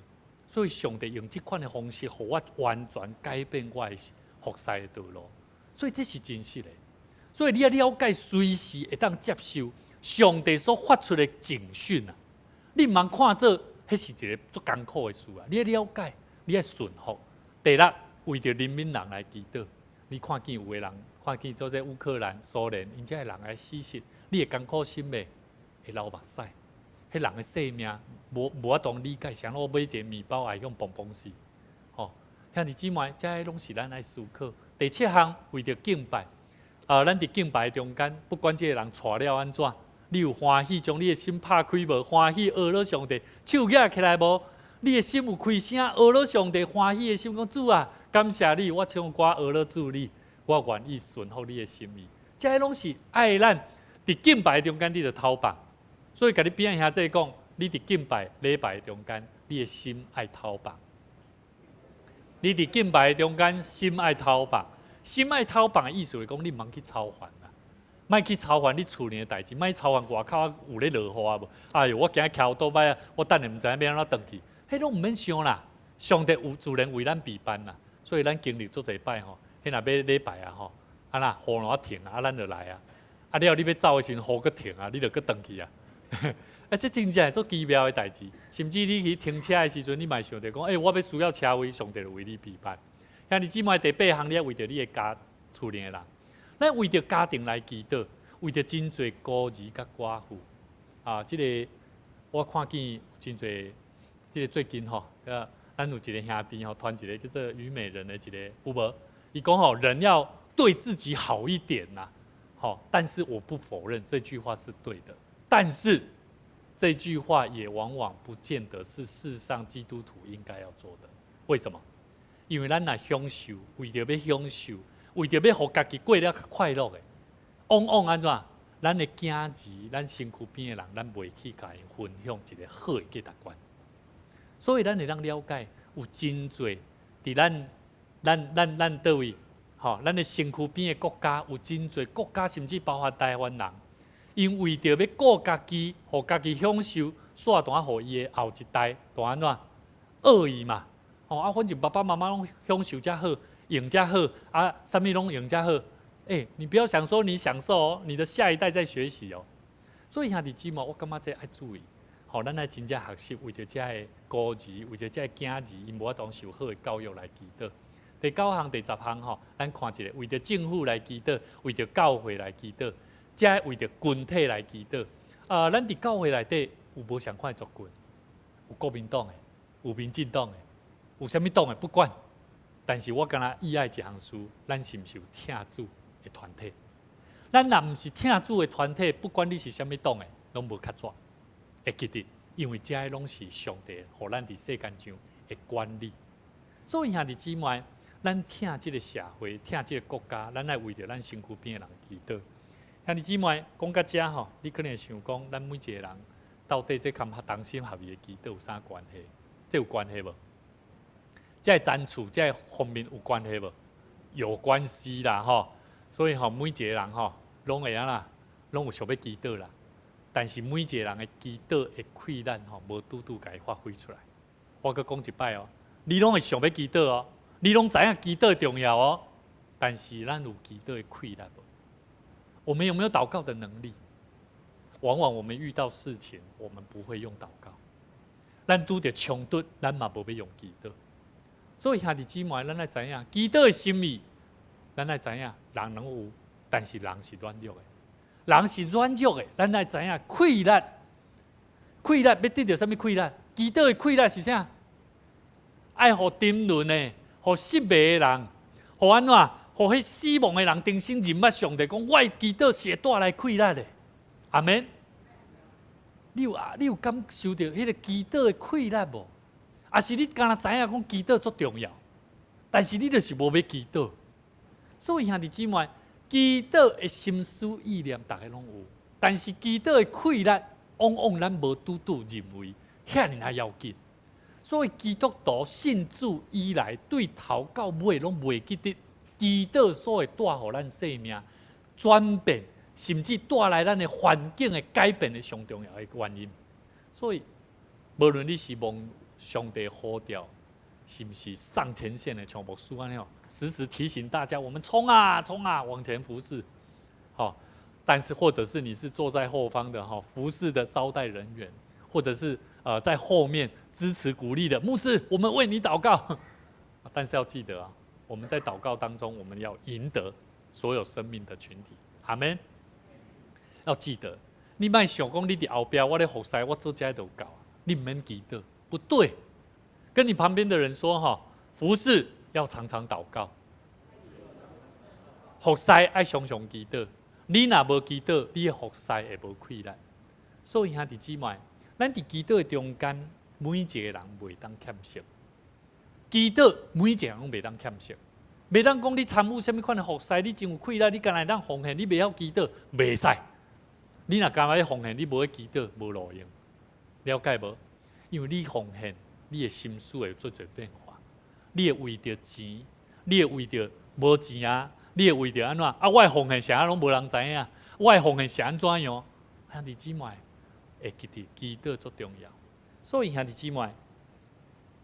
所以上帝用这款的方式，互我完全改变我的服侍的道路。所以这是真实的。所以你要了解，随时会当接受上帝所发出的警讯啊！你唔通看做迄是一个足艰苦的事啊！你要了解，你要顺服。第六，为着人民人来祈祷。你看见有个人，看见做这乌克兰、苏联，因遮个人来死死，你会艰苦心的，会流目屎。迄人的性命无法当理解，像我买一个面包爱用蹦蹦死。吼，兄弟姊妹，这拢是咱来思考。第七项，为着敬拜，咱伫敬拜中间，不管这个人错了安怎，你有欢喜将你的心拍开无？欢喜学了上帝，手举起来无？你的心有开声，学了上帝欢喜的心，讲主啊！感谢你，我唱歌学了主你，我愿意顺服你的心意。这拢是爱咱伫敬拜中间，你着偷放。所以，甲你边兄弟讲，你伫敬拜礼拜中间，你的心爱偷放。你伫敬拜中间，心爱偷放。心爱偷放的意思是讲，你唔通去操烦啦，莫去操烦你厝里的代志，莫操烦外口有咧落雨无？哎哟，我今日徛倒摆啊，我等下唔知影要安怎转去，迄拢唔免想啦。上帝有自然为咱备办啦。所以咱经历做一摆吼，迄若要礼拜啊吼，啊那雨若停啊，咱就来啊。啊了你要走的时阵，雨搁停啊，你就搁转去啊。这真正做奇妙的代志。甚至你去停车的时阵，你嘛想着讲，我要需要车位，上帝就为你备办。兄弟姊妹，第八项，你要为着你的家厝里的人，咱为着家庭来祈祷，为着真侪孤儿甲寡妇啊，我看见真侪，最近吼，咱有一个兄弟吼，传一个叫做虞美人的一个有无？伊讲吼，人要对自己好一点呐，好，但是我不否认这句话是对的，但是这句话也往往不见得是世上基督徒应该要做的。为什么？因为咱若享受，为着要享受，为着要互家己过了较快乐的，往安怎？咱的囝儿，咱身躯边的人，咱袂去甲因分享一个好的价值观。所以咱会当了解，有真侪伫咱倒位，吼，咱的身躯边的国家有真侪国家，甚至包括台湾人，因为着要顾家己，互家己享受，煞单互伊的后一代，就安怎恶意嘛？反正爸爸妈妈拢享受遮好，用遮好，啥物拢用遮好。你不要想说你享受哦，你的下一代在学习哦。所以兄弟姊妹，我感觉这爱注意。咱来真正学习，为着这个孤儿，为着这个囝儿，因无法当受好的教育来祈祷。第九项、第十项咱看一下，为着政府来祈祷，为着教会来祈祷，这为着群体来祈祷。咱伫教会内底有无相款的族群？有国民党的，有民进党的，有啥物党的不管。但是我敢若意爱一项事，咱是毋是有听主的团体？咱若毋是听主的团体，不管你是啥物党的，拢无较绝。会记得，因为这拢是上帝，互咱伫世间上的管理。所以兄弟姊妹，咱听这个社会，听这个国家，咱来为着咱身躯边的人祈祷。兄弟姊妹，讲到这吼，你可能会想讲，咱每一个人到底这跟同心合意的祈祷有啥关系？这有关系无？这赞处这方面有关系无？有关系啦吼。所以吼，每一个人吼，拢会啦，拢有想要祈祷啦。但是每一个人的祈祷的困难吼，无拄甲伊发挥出来。我阁讲一摆哦，你拢会想要祈祷哦，你拢知影祈祷重要哦。但是咱有祈祷的困难无？我们有没有祷告的能力？往往我们遇到事情，我们不会用祷告。咱拄着冲突，咱嘛无要用祈祷。所以兄弟姊妹，咱来知影祈祷的心意，咱来知影人能有，但是人是软弱的。人是软弱的，咱来知影困难。困难要得到什么困难？祈祷的困难是啥？爱互沉沦的，互失迷的人，互安怎？互迄死亡的人重新认捌上帝，讲我的祈祷是会带来快乐的。阿免。你有感受到迄个祈祷的快乐无？还是你敢若知影讲祈祷足重要，但是你就是无要祈祷。所以兄弟姊妹，祈祷的心思意念，大家拢有，但是祈祷的快乐，往往咱无拄认为遐尔要紧。所以基督徒信主以来，对头到尾拢袂记得祈祷所会带予咱生命转变，甚至带来咱的环境的改变的上重要的原因。所以，无论你是望上帝呼召，是不是上前线的像牧师安尼，时时提醒大家，我们冲啊冲啊往前服侍，好。但是，或者是你是坐在后方的服侍的招待人员，或者是在后面支持鼓励的牧师，我们为你祷告。但是要记得啊，我们在祷告当中，我们要赢得所有生命的群体。阿们。要记得，你莫想讲你伫后边，我咧服侍，我做这就够，你唔免祈祷，不对。跟你旁边的人说服侍要常常祷告，服侍爱常常祈祷。你若无祈祷，你的服侍会无快乐。所以兄弟姊妹，咱伫祈祷的中间，每一个人袂当欠息。祈祷每一个人拢袂当欠息，袂当讲你参与什么款的服侍，你真有快乐，你敢来当奉献，你袂晓祈祷，袂使。你若干来奉献，你无去祈祷，无路用。了解无？因为你奉献，你的心思会做变化。你会为着钱，你会为着无钱啊。你会为着安怎我的奉献啥拢无人知影，我的奉献是安怎样？兄弟姊妹，会记得祈祷足重要。所以兄弟姊妹，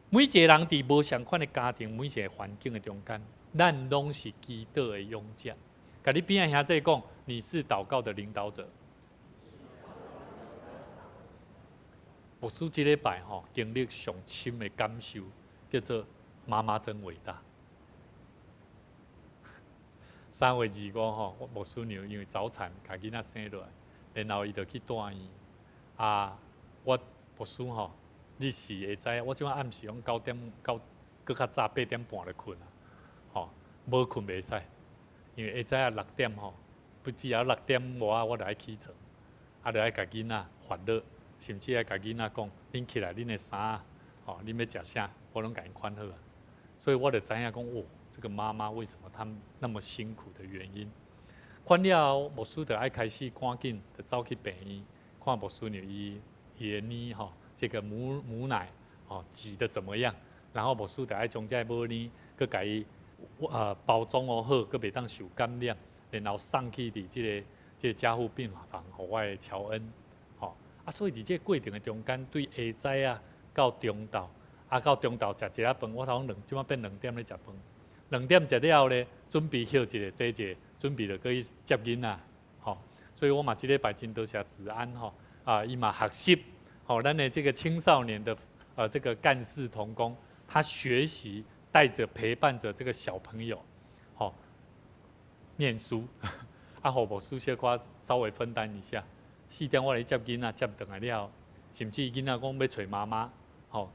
每一个人伫无相款的家庭、每一个环境的中间，咱拢是祈祷的勇者。甲你边仔兄弟讲，你是祷告的领导者。牧师这礼拜经历上深的感受，叫做妈妈真伟大。3月25我牧师娘因为早产，把囡仔生落来，然后伊就去住院。我牧师日时会知，我即摆暗时用9点到搁较早8点半就困啊，无困袂使，因为会知6点不只6点外我就爱起床，就爱甲囡仔烦恼，甚至爱甲囡仔讲，恁起来恁的衫恁要食啥，我拢甲因款好啊。所以我就知影讲这个妈妈为什么她那么辛苦的原因？看了后，牧师就爱开始赶紧就走去病院，看牧师娘伊的奶这个母奶挤得怎么样？然后牧师就爱将这母奶佮甲伊包装好，佮袂当受感染，然后送去伫这个加护病房，互我的乔恩所以伫这过程的中间，对下早到中昼，到中昼食一下饭，我头即摆变2点咧食饭。2点食了后咧，准备休一个坐一个，准备就去接囡仔，所以我嘛即礼拜真多谢子安伊嘛学习，咱的这个青少年的这个干事同工，他学习带着陪伴着这个小朋友，念书，互牧师小可稍微分担一下。4点我来接囡仔，接回来了，甚至囡仔讲要找妈妈，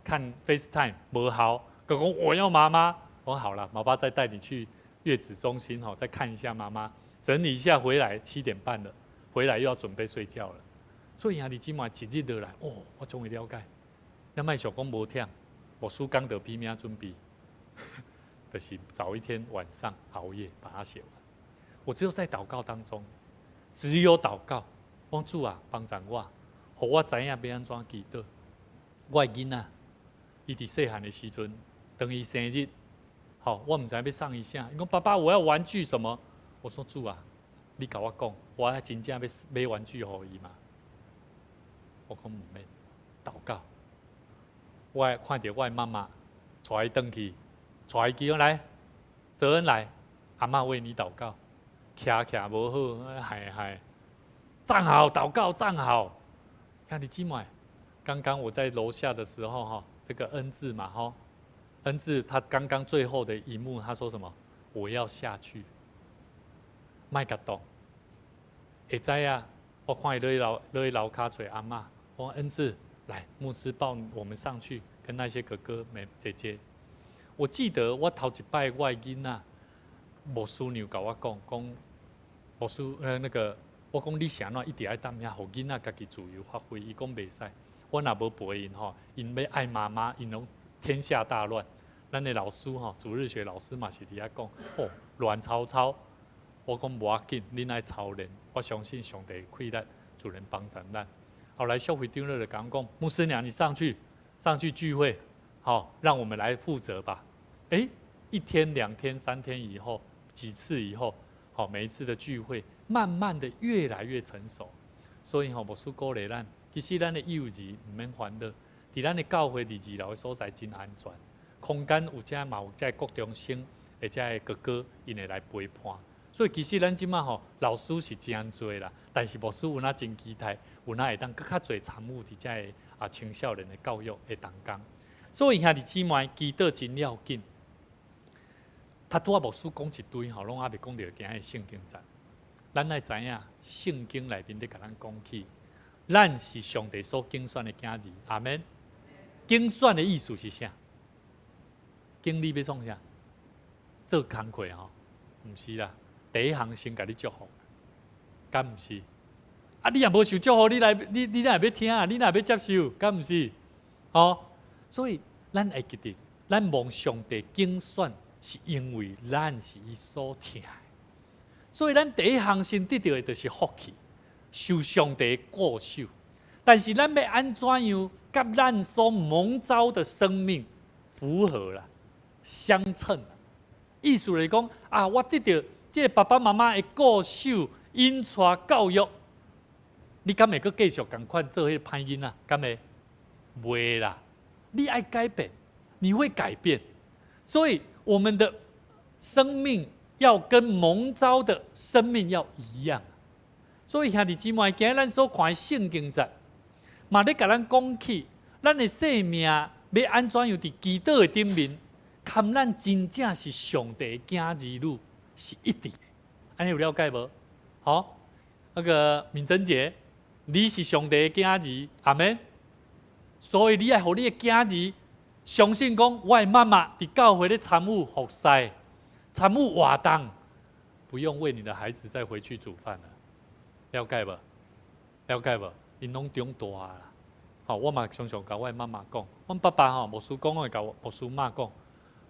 看 FaceTime 无效，佮讲我要妈妈。我好了，妈妈再带你去月子中心再看一下妈妈，整理一下回来7点半了，回来又要准备睡觉了。所以兄弟姊妹一日落来，我终于了解，咱莫想讲无忝，牧师刚得拼命准备，就是早一天晚上熬夜把它写完。我只有在祷告当中，只有祷告，讲主啊帮助我，互我知影要安怎祈祷。我的囡仔，伊伫细汉的时阵，当伊生日。我唔知要送伊啥，伊讲爸爸我要玩具什么？我说主啊，你甲我讲，我真正要买玩具互伊嘛？我讲唔免，祷告。我看到我的妈妈带伊转去，带伊叫来，泽恩来，阿嬷为你祷告。徛无好，嗨，站好，祷告站好。兄弟姊妹，刚刚我在楼下的时候这个恩字嘛恩智他刚刚最后的一幕，他说什么？我要下去，莫甲动。会知啊？我看伊落去楼骹找阿嬷，我说恩智来，牧师抱我们上去，跟那些哥哥姐姐。我记得我头一摆我的囡仔，牧师娘甲我讲牧师那个，我讲你是安怎一直爱担遐，互囡仔家己自由发挥。伊讲袂使，我若无陪因吼，因要爱妈妈，因拢天下大乱。咱的老师吼，主日学老师嘛是伫遐讲，哦，乱糟糟。我讲无要紧，恁爱操练，我相信上帝会咱主人帮助咱。后来校会长就讲，牧师娘你上去聚会，好，让我们来负责吧。1天、2天、3天以后，几次以后，好，每一次的聚会，慢慢的越来越成熟。所以牧师鼓励咱，其实咱的幼儿唔免烦恼，伫咱的教会伫2楼的所在真安全，空间有遮嘛有遮国中生，或者的哥哥，因会来陪伴。所以其实咱即马老师是真多啦，但是牧师有哪真期待，有哪会当更较侪参与伫遮的青少年的教育的当中。所以兄弟姊妹，祈祷真要紧。他拄仔牧师讲一堆吼，拢还袂讲到今日的圣经节。咱爱知影，圣经内面咧甲咱讲起，咱是上帝所拣选的囝儿。阿免。拣选的意思是啥？经理要创啥？做工课吼？毋是啦。第一项先甲你祝福，敢毋是？你若无受祝福，你若要听啊，你若要接受，敢毋是？所以咱会记得，咱望上帝拣选，是因为咱是伊所听的。所以咱第一项先得到的就是福气，受上帝顾守。但是咱要安怎样，甲咱所蒙召的生命符合啦，相称啦。意思来讲我得到。这爸爸妈妈的顾守、引带教育，你敢会阁继续共款做迄个歹囡仔？敢会？袂啦！你爱改变，你会改变。所以我们的生命要跟蒙召的生命要一样。所以兄弟姊妹，今日咱所看的圣经节，嘛咧甲咱讲起，咱的生命要安怎样伫基督的顶面，看咱真正是上帝的囝儿女。是一致，安尼有了解无？好，那个敏珍姐，你是上帝的囝儿，阿免。所以你爱互你的囝儿相信讲，我的妈妈伫教会咧参与服侍、参与活动，不用为你的孩子再回去煮饭了，了解无？了解无？因拢长大啦。好，我嘛常常甲我的妈妈讲，阮爸爸牧师讲，我会甲牧师妈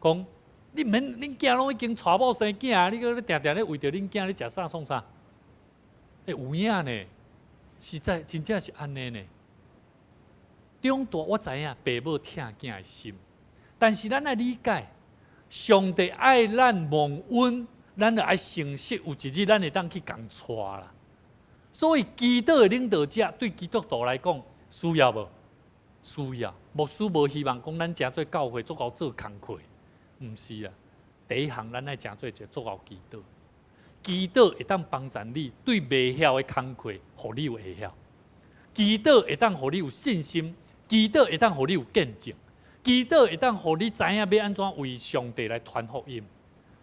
讲。你免，恁囝拢已经娶某生囝，你搁定定咧为着恁囝咧食啥创啥？有影呢，实在真正是安尼呢。长大我知影爸母疼囝的心，但是咱爱理解，上帝爱咱蒙恩，咱就爱诚实，有一日咱会当去共娶啦。所以基督的领导者对基督徒来讲，需要无？需要。牧师无希望讲咱诚做教会做到做工课。毋是啊，第一项咱爱诚做就做好祈祷，祈祷会当帮助你对未晓的工课，互你有会晓；祈祷会当互你有信心，祈祷会当互你有见证，祈祷会当互你知影要安怎为上帝来传福音。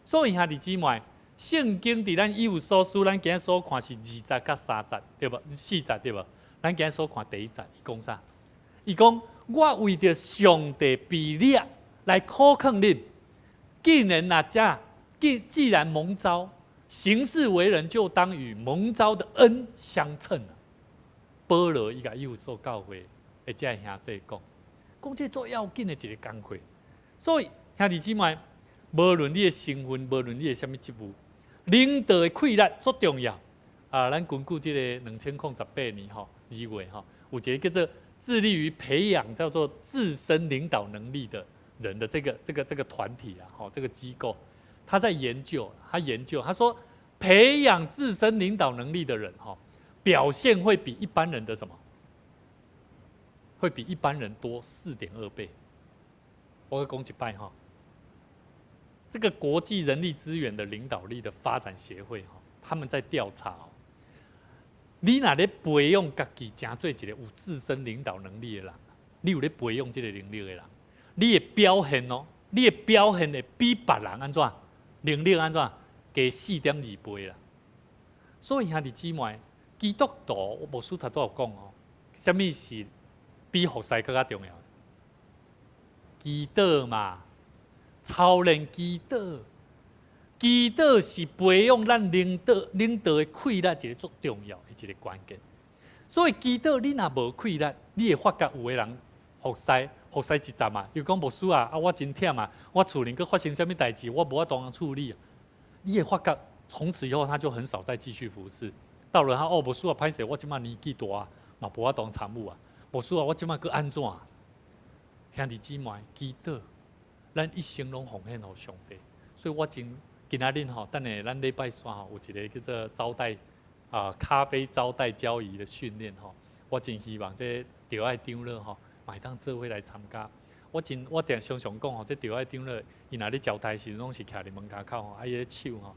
所以兄弟姊妹，圣经伫咱以有所书，咱今日所看是2节甲3节，对无？4节对无？咱今日所看第1节，伊讲啥？伊讲我为着上帝比例来考考恁。既然蒙召，行事为人就当与蒙召的恩相称啊。保罗伊甲有所教会，或者兄弟讲这做要紧的一个工课。所以兄弟姊妹，无论你的身份，无论你的什么职务，领导的气力足重要。咱根据这个2018年2月有一个叫做致力于培养叫做自身领导能力的。人的这个团体这个机构，他在研究，他说，培养自身领导能力的人表现会比一般人的什么？会比一般人多4.2倍。我会讲一摆这个国际人力资源的领导力的发展协会他们在调查你若咧培养家己，诚做一个有自身领导能力的人，你有咧培养这个能力的人。你的表现会比别人安怎？能力安怎？加4.2倍啦。所以兄弟姊妹，基督徒牧师头都有讲什么是比服侍更加重要？祈祷嘛，操练祈祷，祈祷是培养咱领导的气力一个最重要的一个关键。所以祈祷你若无气力，你会发觉有个人服侍一站啊，就讲牧师啊，我真忝啊，我厝里佫发生什么代志，我无法当处理啊。你会发觉从此以后他就很少再继续服侍。到了他牧师啊，歹势，我即摆年纪大啊，嘛无法当参悟啊。牧师啊，我即摆佫安怎啊？兄弟姊妹，祈祷，咱一生拢奉献互上帝。所以我今仔日吼，等下咱礼拜三吼有一个叫做招待咖啡招待交易的训练吼，我真希望这着爱长老吼，会当做伙来参加。我常常讲吼，这着爱长老，伊若咧招待时拢是徛伫门口口吼，伊个手吼，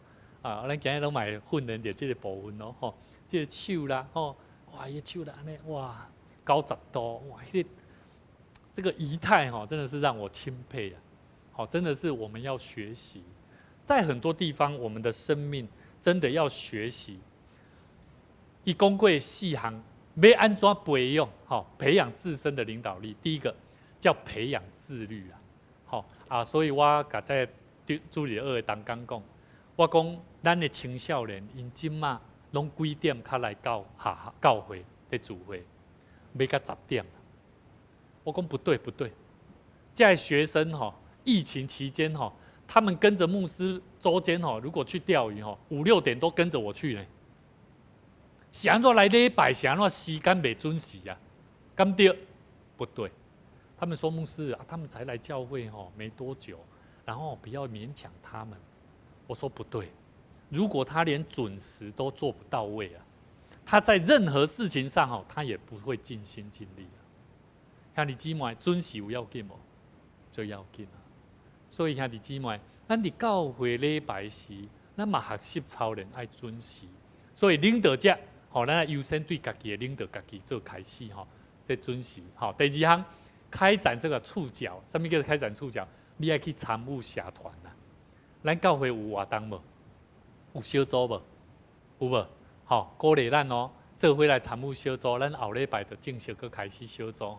咱今日拢嘛训练着即个部分咯吼，即个手啦吼，哇，伊个手啦安尼哇90度，哇，这个仪态哈，真的是让我钦佩啊！好，真的是我们要学习，在很多地方，我们的生命真的要学习。以公贵细行，要安怎培养？好，培养自身的领导力。第一个叫培养自律啊！好所以我甲在主日2当讲，我讲咱的青少年，因今嘛拢几点较来教会的聚会，要到10点。我讲不对，这些学生疫情期间他们跟着牧师周间如果去钓鱼5、6点都跟着我去呢。是安怎来礼拜？是安怎时间袂准时啊？敢对？不对。他们说牧师啊，他们才来教会没多久，然后不要勉强他们。我说不对，如果他连准时都做不到位啊，他在任何事情上他也不会尽心尽力。兄弟姊妹，准时有要紧无？最要紧啊！所以兄弟姊妹，咱伫教会礼拜时，咱嘛学习操练爱准时。所以领导者，咱优先对家己的领导家己做开始这准时。第二项，开展这个触角，什么叫开展触角？你爱去参与社团啊。咱教会有活动无？有小组无？有无？鼓励咱做伙来参与小组，咱后礼拜就正式去开始小组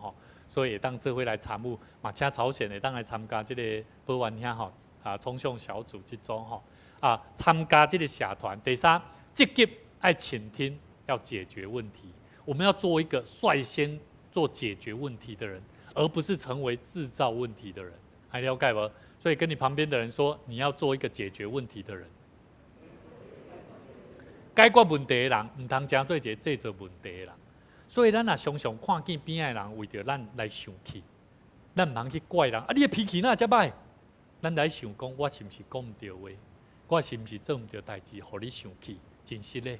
所以会当做伙来参与，嘛请朝鲜会当来参加这个保安兄冲向小组这种参加这个社团。第三，积极爱倾听，要解决问题。我们要做一个率先做解决问题的人，而不是成为制造问题的人。还了解无？所以跟你旁边的人说，你要做一个解决问题的人。解决问题的人，唔通真做一个制造问题的人。所以咱也常常看见边仔人为着咱来生气，咱唔通去怪人。你的脾气哪遮歹？咱来想讲，我是毋是讲唔对话？我是毋是做唔对代志，互你生气？真实咧，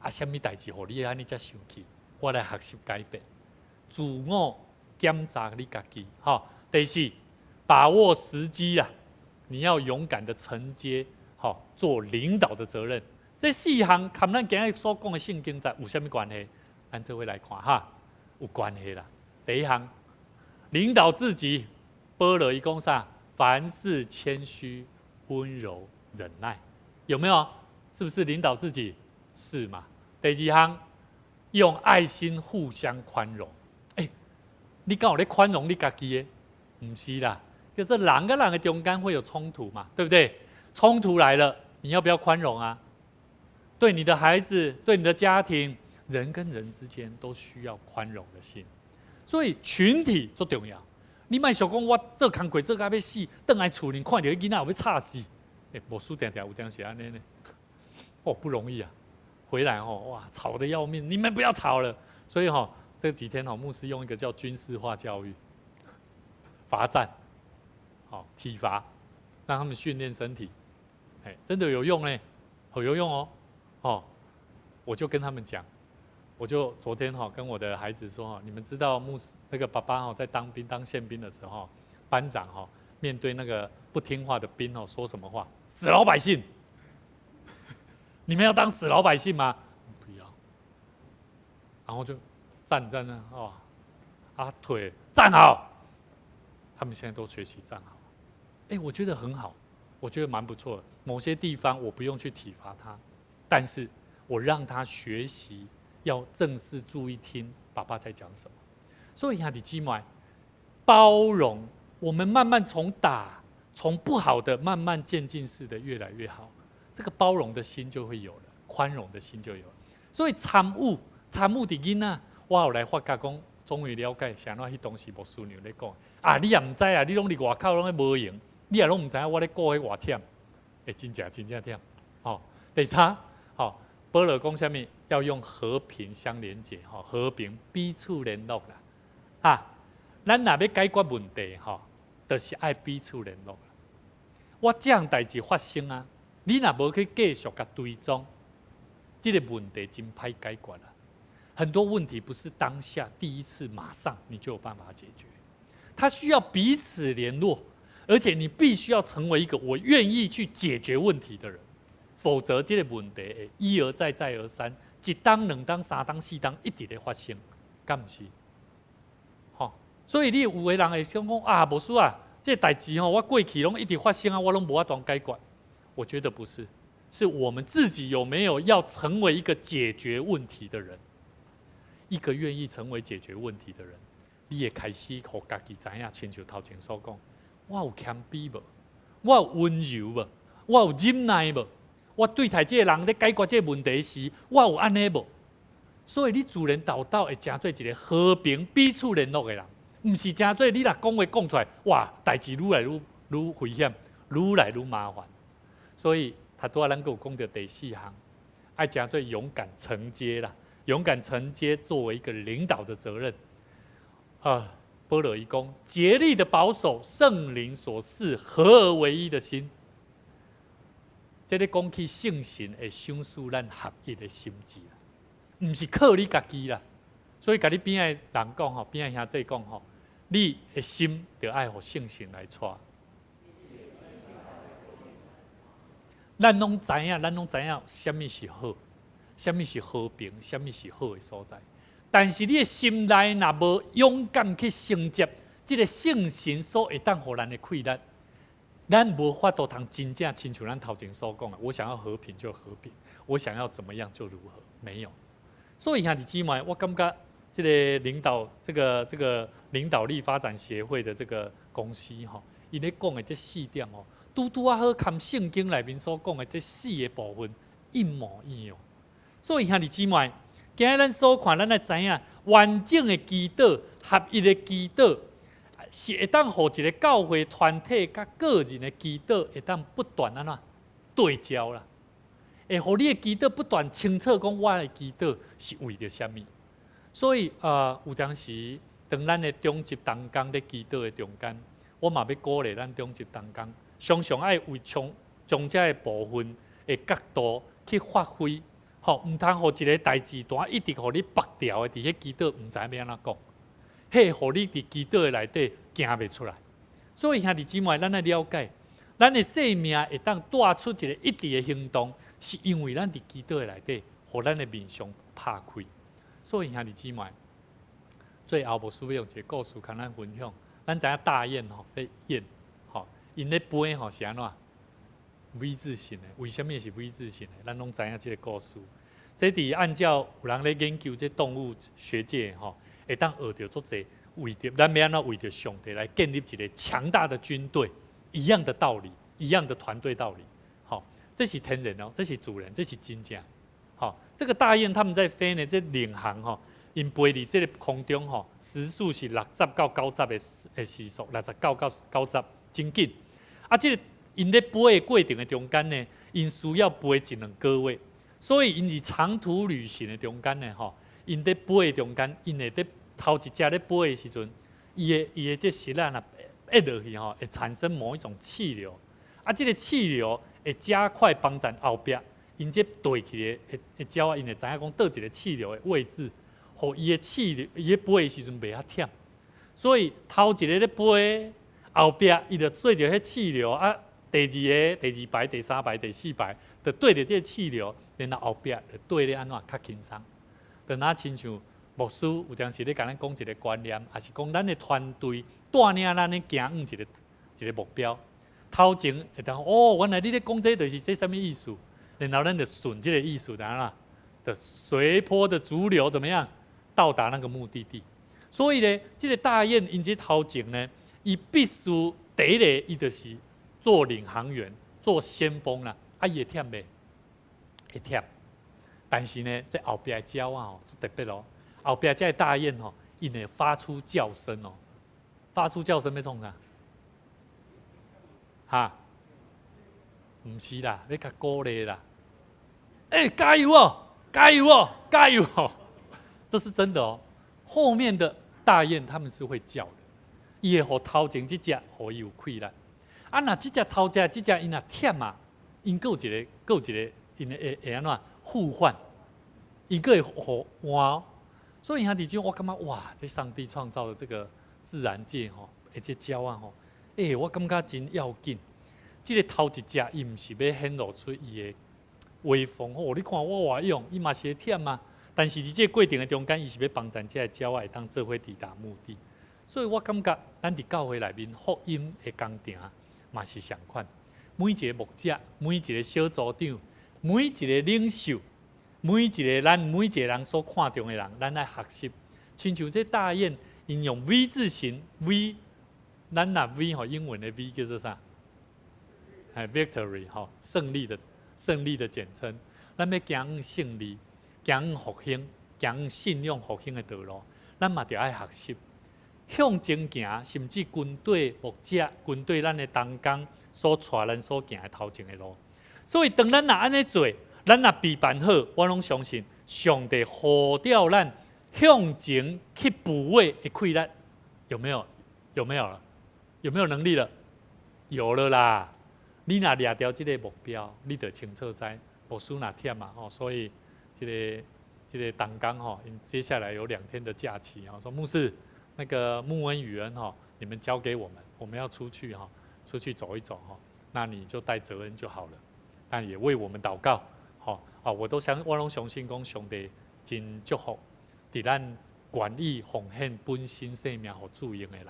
什么代志互你安尼才生气？我来学习改变，自我检查你家己。第四，把握时机啊，你要勇敢的承接，做领导的责任。这4项，跟咱今日所讲的圣经在有啥物关系？咱做伙来看有关系啦。第一项，领导自己，保罗伊讲啥？凡事谦虚、温柔、忍耐，有没有？是不是领导自己？是嘛？第二项，用爱心互相宽容。你敢有咧宽容你家己的？不是啦，就是人跟人的中间会有冲突嘛，对不对？冲突来了，你要不要宽容啊？对你的孩子，对你的家庭。人跟人之间都需要宽容的心，所以群体最重要。你莫想讲我做工课做到要死，倒来厝里看到囡仔有要吵死，牧师常常有当时安尼呢，不容易啊。回来哇，吵得要命，你们不要吵了。所以这几天牧师用一个叫军事化教育，罚站，体罚，让他们训练身体，真的有用呢，很有用我就跟他们讲。我就昨天跟我的孩子说你们知道那个爸爸在当兵当宪兵的时候，班长面对那个不听话的兵说什么话？死老百姓！你们要当死老百姓吗？不要。然后就站在那腿站好。他们现在都学习站好。我觉得很好，我觉得蛮不错的。某些地方我不用去体罚他，但是我让他学习。要正式注意听爸爸在讲什么，所以兄弟姊妹，包容，我们慢慢从打从不好的慢慢渐进式的越来越好，这个包容的心就会有了，宽容的心就有了。所以参悟的囡仔，我后来发觉讲，终于了解啥那迄当时牧师娘咧讲，啊，你也唔知啊，你拢伫外口拢咧无用，你也拢唔知影我咧顾迄偌忝，真正忝。好，第三，好，保罗讲啥物？要用和平相连结，和平彼此联络啦。啊，咱若要解决问题，就是爱彼此联络。我这样代志发生啊，你若无去继续甲追踪，这个问题真歹解决啦。很多问题不是当下第一次马上你就有办法解决，它需要彼此联络，而且你必须要成为一个我愿意去解决问题的人，否则这个问题会一而再再而三，一当两当三当四当一直在发生，敢不是？所以你有的人会想讲啊，牧师啊，这代志我过去拢一直发生啊，我拢无法度解决。我觉得不是，是我们自己有没有要成为一个解决问题的人，一个愿意成为解决问题的人，你也开始互家己知影，亲像头前所讲，我有谦卑无？我有温柔无？我有忍耐无？我对待这个人咧解决这个问题时，我有安尼无？所以你自然道会成做一个和平彼此联络的人。唔是真做，你若讲话讲出来，哇，代志愈来愈危险，愈来愈麻烦。所以，他拄仔咱有讲到第4项，爱真做勇敢承接啦，勇敢承接作为一个领导的责任。保罗伊讲，竭力的保守圣灵所赐合而为一的心。这咧讲起圣神会赏赐咱合一的心智啦，唔是靠你家己啦。所以，甲你边仔人讲边仔兄弟讲你的心就爱互圣神来带。咱拢知影，什么是好，什么是和平，什么是好的所在。但是你的心内若无勇敢去承接这个圣神所会当互咱的气力，咱无法度通真正亲像咱头前所讲的，我想要和平就和平，我想要怎么样就如何，没有。所以兄弟姊妹，我感觉。这个领导，这个领导力发展协会的这个公司伊咧讲的这4点拄好，跟圣经内面所讲的这4个部分一模一样。所以兄弟姊妹，今日咱所看，咱来知影完整的祈祷、合一的祈祷，是会当互一个教会团体甲个人的祈祷会当不断安怎对焦啦，会互你的祈祷不断清楚讲我的祈祷是为着什么。所以有当时，当咱的中级同工咧祈祷的中间，我嘛要鼓励咱中级同工，常常爱为从这个部分的角度去发挥，唔通互一个代志单一直互你拔掉的，伫迄祈祷唔知要安怎讲，迄互你伫祈祷的内底行袂出来。所以兄弟姊妹，咱来了解，咱的生命会当带出一个一致的行动，是因为咱伫祈祷的内底，互咱的面上拍开。所以兄弟姊妹，最后牧师要用一个故事跟咱分享。咱知影大雁在雁，因咧飞是安怎 V 字形的？为什么是 V 字形的？咱拢知影这个故事。这伫按照有人咧研究这动物学界会当学到足侪为着咱要安怎为着上帝来建立一个强大的军队，一样的道理，一样的团队道理。这是天然这是自然，这是真正。这个大雁他们在飞呢，这领航因飞伫这个空中时速是60到90的时速，69到90，真紧。这个因咧飞的过程的中间呢，因需要飞1-2个月，所以因是长途旅行的中间呢，因咧飞的中间，因会咧头一只咧飞的时阵，伊的这石啊压落去会产生某一种气流，这个气流会加快帮助后壁。因这对起的鸟啊，因会知影讲倒一个气流的位置，互伊的气流，伊咧飞的时阵袂遐忝。所以头一个咧飞，后壁伊就对着迄气流第2个、第2排、第3排、第4排，就对着这气流，然后后壁就对咧安怎较轻松。就若亲像牧师有当时咧甲咱讲一个观念，也是讲咱的团队带领咱咧行往一个目标。头前会当原来你咧讲这就是这什么意思？然后咱就顺这个意思，然后的随波的逐流怎么样到达那个目的地？所以呢，这个大雁因这头前呢，伊必须第一个，伊就是做领航员、做先锋啦，啊，伊会忝袂？会忝。但是呢，这后壁的鸟啊，特别咯，后壁这大雁吼，因会发出叫声哦，发出叫声要创啥？哈？唔是啦，要甲鼓励啦。加油哦！加油哦！加油哦！这是真的哦。后面的大雁他们是会叫的，伊会互头前这只，互伊有气力。啊，那这只头前这只因若忝啊，因有一个，因会安怎互换，因个会互换哦。所以兄弟姐，我感觉哇，这上帝创造的这个自然界吼，而且鸟啊吼，我感觉真要紧。这个头一只，伊毋是要显露出伊的威风哦。你看我偌勇，伊嘛是会忝啊。但是伫这过程的中间，伊是要帮咱这鸟仔会当做伙抵达目的。所以我感觉，咱伫教会内面福音的工程嘛是相款。每一个牧者，每一个小组长，每一个领袖，每一个人所看重的人，咱来学习。亲像这大雁，因用 V 字形 V， 咱那 V 吼，英文的 V 叫做啥？victory 吼，胜利的简称。咱要行胜利，行复兴，行信仰复兴的道路，咱嘛着爱学习，向前行，甚至军队牧者、军队咱的同工所带咱所行的头前的路。所以当咱若安尼做，咱若备办好，我拢相信上帝呼召咱向前去补位的气力，有没有？有没有了？有没有能力了？有了啦！你若抓到这个目标，你就清楚知，牧师若忝嘛吼，所以这个同工吼，接下来有2天的假期吼，说牧师，那个穆恩宇恩吼，你们交给我们，我们要出去哈，出去走一走哈，那你就带责任就好了，但也为我们祷告，吼啊，我拢相信讲上帝真祝福，伫咱愿意奉献本身生命互主用的人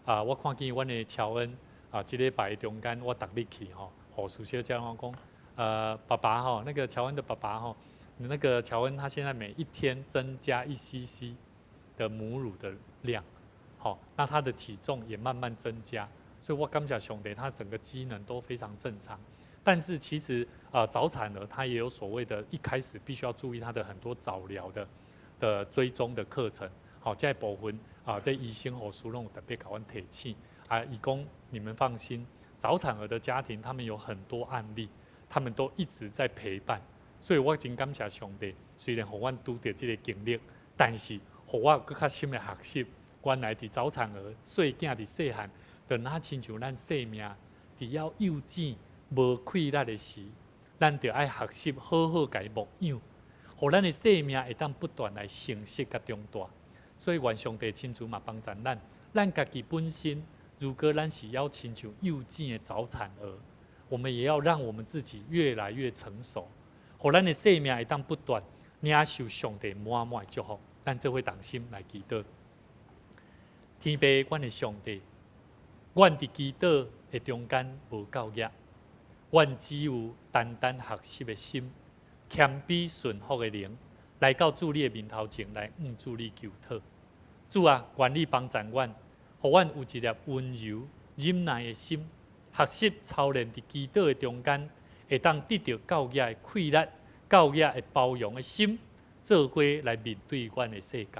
啊，我看见阮的乔恩。啊，这礼拜中间我逐日去吼，护士小姐我讲，爸爸吼，那个乔恩的爸爸吼，那个乔恩他现在每一天增加1 cc 的母乳的量，好，那他的体重也慢慢增加，所以我感谢上帝，他整个机能都非常正常。但是其实早产儿他也有所谓的，一开始必须要注意他的很多早疗的追踪的课程，好，这部分这医生护士拢有特别甲阮提醒。义工，你们放心，早产儿的家庭，他们有很多案例，他们都一直在陪伴，所以我真感谢上帝。虽然互阮拄到这个经历，但是互我更较深的学习，原来伫早产儿、细囝伫细汉，就哪亲像咱生命伫要幼稚、无气力的时，咱就爱学习好好家牧养，互咱的生命会当不断来成熟甲长大。所以愿上帝亲自嘛帮助咱家己本身。如果咱是要亲像幼稚的早产儿，我们也要让我们自己越来越成熟，互咱的生命会当不断领受上帝满满的祝福。咱这会同心来祈祷。天父，阮的上帝，阮伫祈祷的中间无够业，阮只有单单学习的心，谦卑顺服的灵，来到主你的面头前来主你求讨。主啊，愿你帮助阮。互阮有一粒温柔忍耐的心，学习操练伫祈祷的中间，会当得到教育的气力、教育的包容的心，做伙来面对阮的世界。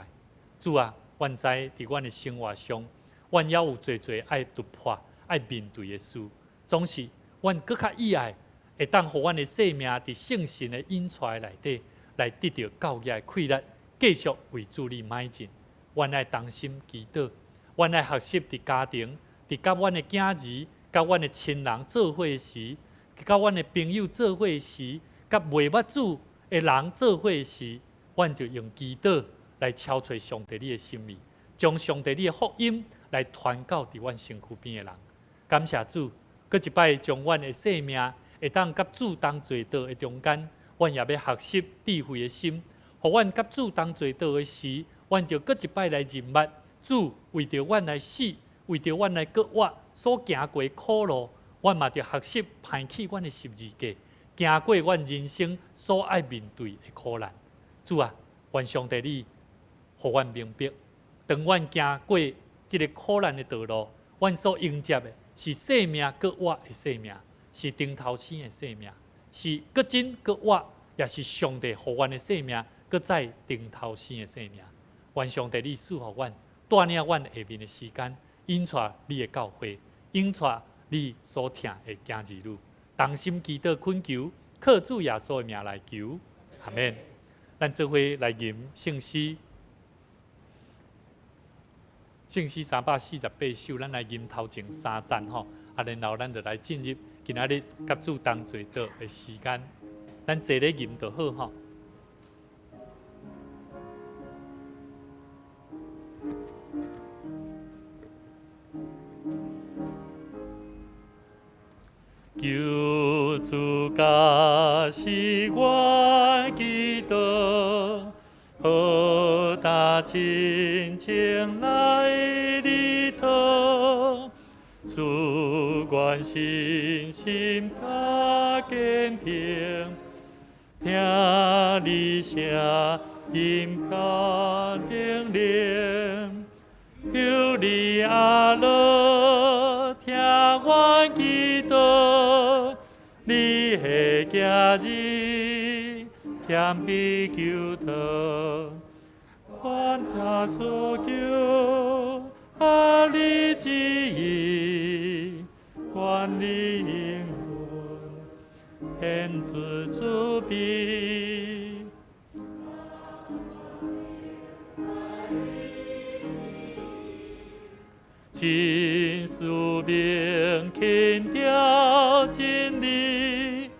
主啊，阮知伫阮的生活上，阮也有侪爱突破、爱面对的事，总是阮更较意爱，会当互阮的生命伫圣神的引出内底，来得到教育的气力，继续为主你迈进。阮爱同心祈祷。阮来学习伫家庭，伫甲阮的囝儿、甲阮的亲人做伙时，甲阮的朋友做伙时，甲袂捌主的人做伙时，阮就用祈祷来敲找上帝你的心意，将上帝你的福音来传到伫阮身躯边的人。感谢主，搁一摆将阮的生命会当甲主同做道的中间，阮也要学习智慧的心，互阮甲主同做道的时，阮就搁一摆来认捌。主为着阮来死，为着阮来搁活所行过苦路，阮嘛着学习攀起阮的十字架，行过阮人生所爱面对的苦难。主啊，愿上帝你，互阮明白，当阮行过这个苦难的道路，阮所迎接的是生命搁活的生命，是顶头生的生命，是搁真搁活，也是上帝互阮的生命，搁再顶头生的生命。愿上帝你赐互阮，带领阮下面的时间，引带你的教会，引带你所听的今日路，同心祈祷恳求，靠主耶稣的名来求，阿免。咱做伙来吟圣诗，圣诗348首，咱来吟头前3赞吼，然后咱就来进入今仔日甲主同做道的时间，咱坐咧吟就好吼。求主家是我祈祷，好大真情来里头，主愿信心他坚定，听你声音他叮咛，求你阿乐听我祈祷。你的家己谦卑求祷，愿他所求，阿你旨意，愿你应允，献出主笔。真使命肯调真理，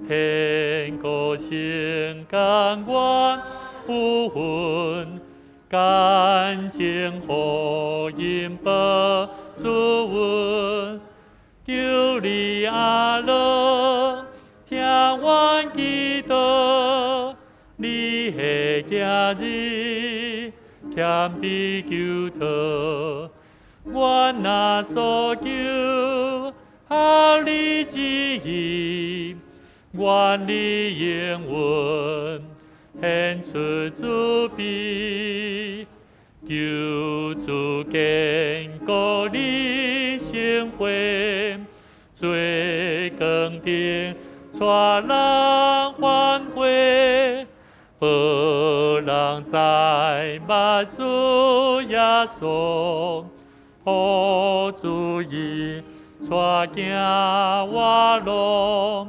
天国成甘愿有份，感情福音报主恩，求你阿乐听阮祈祷，你的家己谦卑求祷。愿那所求，合你旨意，愿你应允，献出主笔，求主坚固你生活，做光顶，带人欢会，保人在捌主耶稣。好主意，带行我路，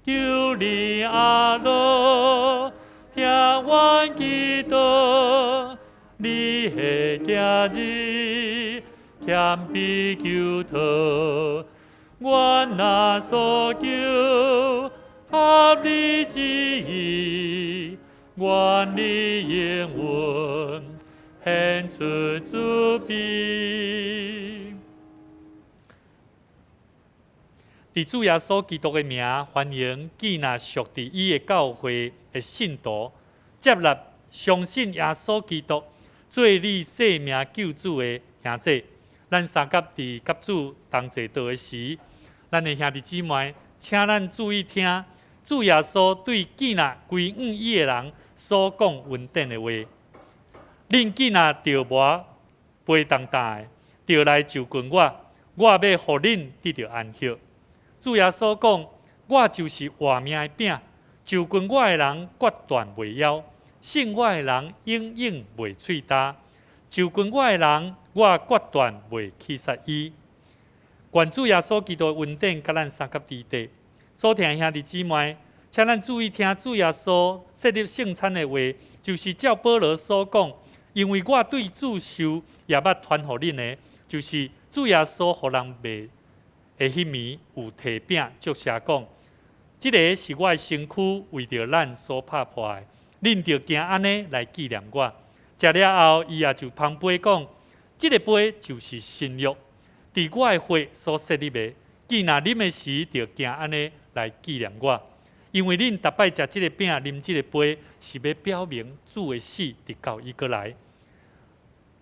求你阿乐听阮祈祷，你的家己谦卑求祷，愿那所求，合你旨意，愿你应允。献出主笔，伫主耶稣基督的名，欢迎寄纳属伫伊的教会的信徒，接纳相信耶稣基督做你生命救主的兄弟。咱三甲伫甲主同坐道的时，咱的兄弟姊妹，请咱注意听主耶稣对寄纳归五伊的人所讲稳定的话。恁囡仔着磨背重担的，着来就近我，我要互恁得到安息。主耶稣讲，我就是活命的饼，就近我的人决断袂枵，信我的人永远袂喙焦，就近我的人，我决断袂欺杀伊。愿主耶稣基督的恩典甲咱三甲伫地，所听兄弟姊妹，请咱注意听主耶稣设立圣餐的话，就是照保罗所讲。因为我对主受也捌传互恁的，就是主耶稣互人卖的迄暝有提饼，作写讲，即个是我的身躯，为着咱所拍破的，恁着行安尼来纪念我。食了后，伊也就旁杯讲，即个杯就是新约，伫我的血所设立的，既然啉的时，着行安尼来纪念我。因为恁逐摆食即个饼、啉即个杯，是要表明主的死，直到伊过来。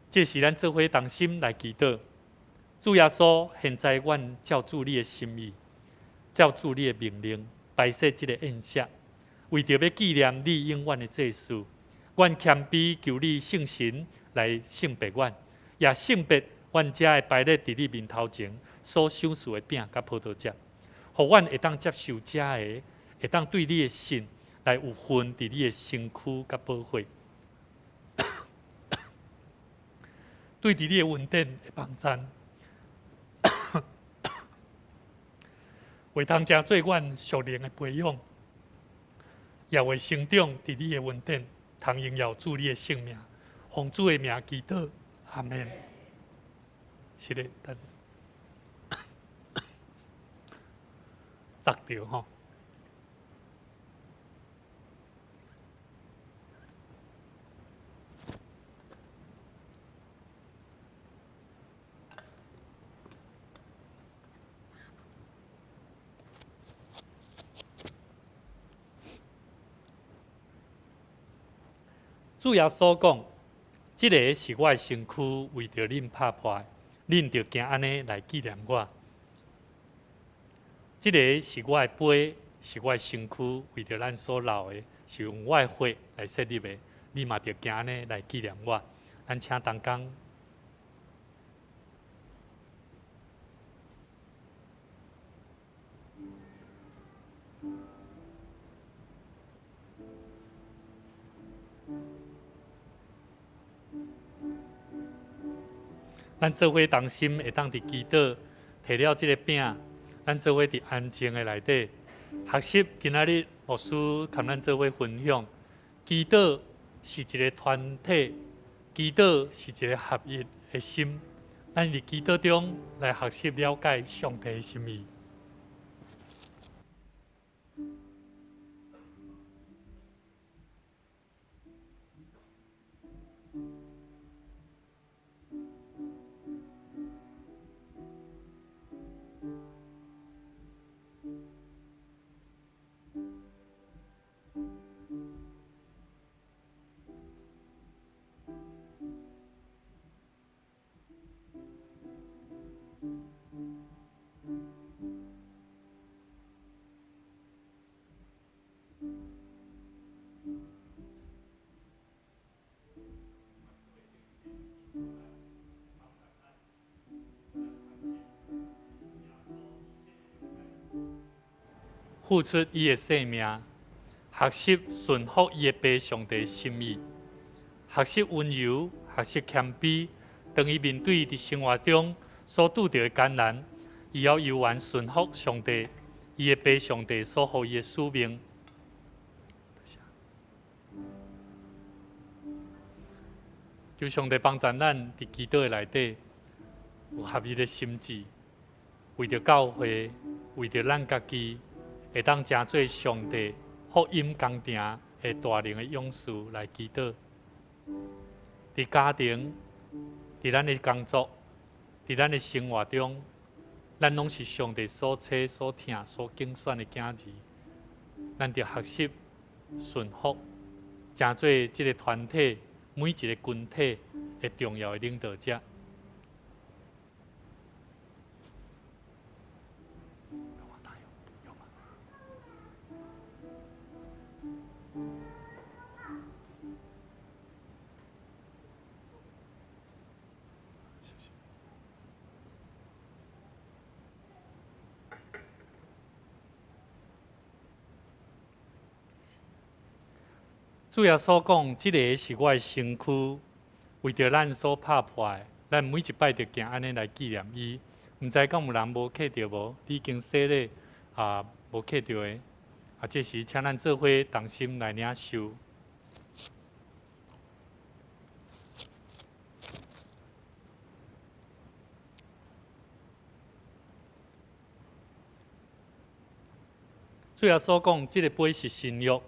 这是咱做伙同心来祈祷。主耶稣，现在阮照主你的心意，照主你的命令，摆设这个宴席，为着要纪念你永远的祭祀，阮谦卑求你圣神来圣别阮，也圣别阮遮的摆列伫你面头前所享受的饼甲葡萄汁，互阮会当接受遮的，会当对你的信来有份伫你的身躯甲保会，对伫你的稳定的帮赞，会当诚做阮属灵的培养，也会成长伫你的稳定，通荣耀主你的性命，奉主的名祈祷，阿门。是的，等砸掉吼。主耶稣讲，这个是我的身躯，为着恁拍破的，恁着行安尼来纪念我。这个是我的杯，是我的身躯，为着咱所流的，是用我的血来设立的，你嘛着行安尼来纪念我。咱请同工。咱做伙同心，会当伫祈祷，摕了这个饼，咱做伙伫安静的内底学习。今仔日牧师同咱做伙分享，祈祷是一个团体，祈祷是一个合一的心。咱伫祈祷中来学习了解上帝的心意。付出伊的性命，学习顺服伊的爸上帝的心意，学习温柔，学习谦卑。当伊面对伫生活中所拄到的艰难，伊要悠然顺服上帝，伊的爸上帝所予伊的使命。求上帝帮助咱伫祈祷的内底有合一的心志，为着教会，为着咱家己。会当成做上帝福音工程的大能的勇士来祈祷。伫家庭、伫咱的工作、伫咱的生活中，咱拢是上帝所赐、所听、所竞选的囝儿。咱着学习顺服，成做即个团体每一个群体的重要的领导者。主耶稣讲，这个是我的身躯，为着咱所拍破的，咱每一摆着行安尼来纪念伊。毋知敢有人无刻着无？你已经洗礼无刻着的这时请咱做伙同心来领受。主耶稣讲，这个杯是新约。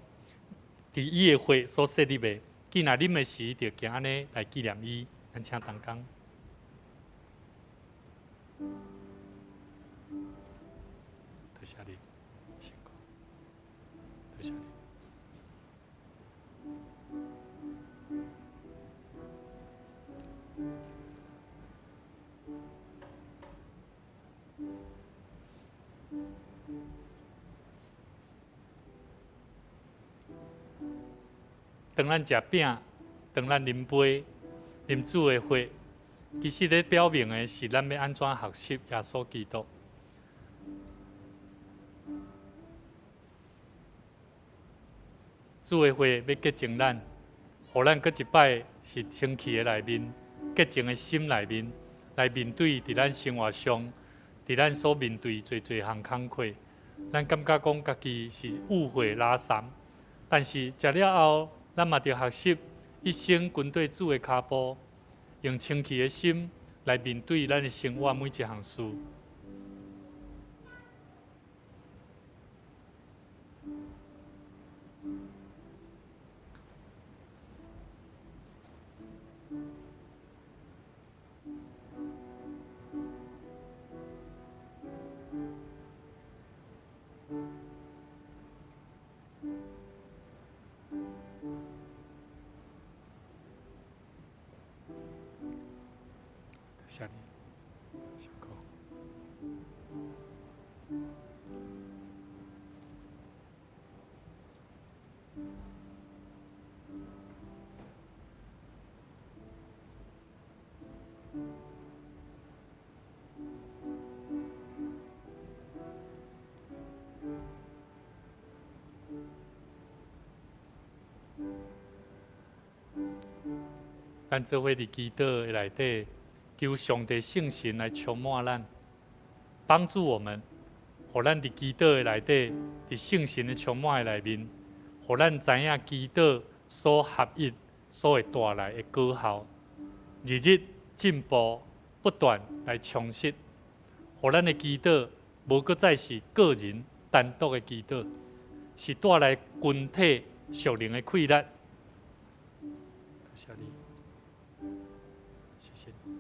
伫伊的血所设立的，既然啉的时，就行安尼来纪念伊。咱请同工。多谢你，辛苦。多谢你。当咱食饼，当咱啉杯，啉主的血，其实咧表明的是咱要安怎学习耶稣基督。主的会要洁净咱，互咱搁一摆是清气的内面，洁净的心内面，来面对伫咱生活上，伫咱所面对侪项工课，咱感觉讲家己是误会拉散，但是食了后，咱嘛着学习一生跟对主的脚步，用清气的心来面对咱的生活每一项事。下里，小狗。咱做伙伫祈祷的内底，求上帝圣神来充满咱，帮助我们，互咱伫祈祷的内底，伫圣神的充满的内面，互咱知影祈祷所合一所会带来的果效，日日进步不断来充实，互咱的祈祷无搁再是个人单独的祈祷，是带来群体属灵的快乐。多谢你。谢谢你。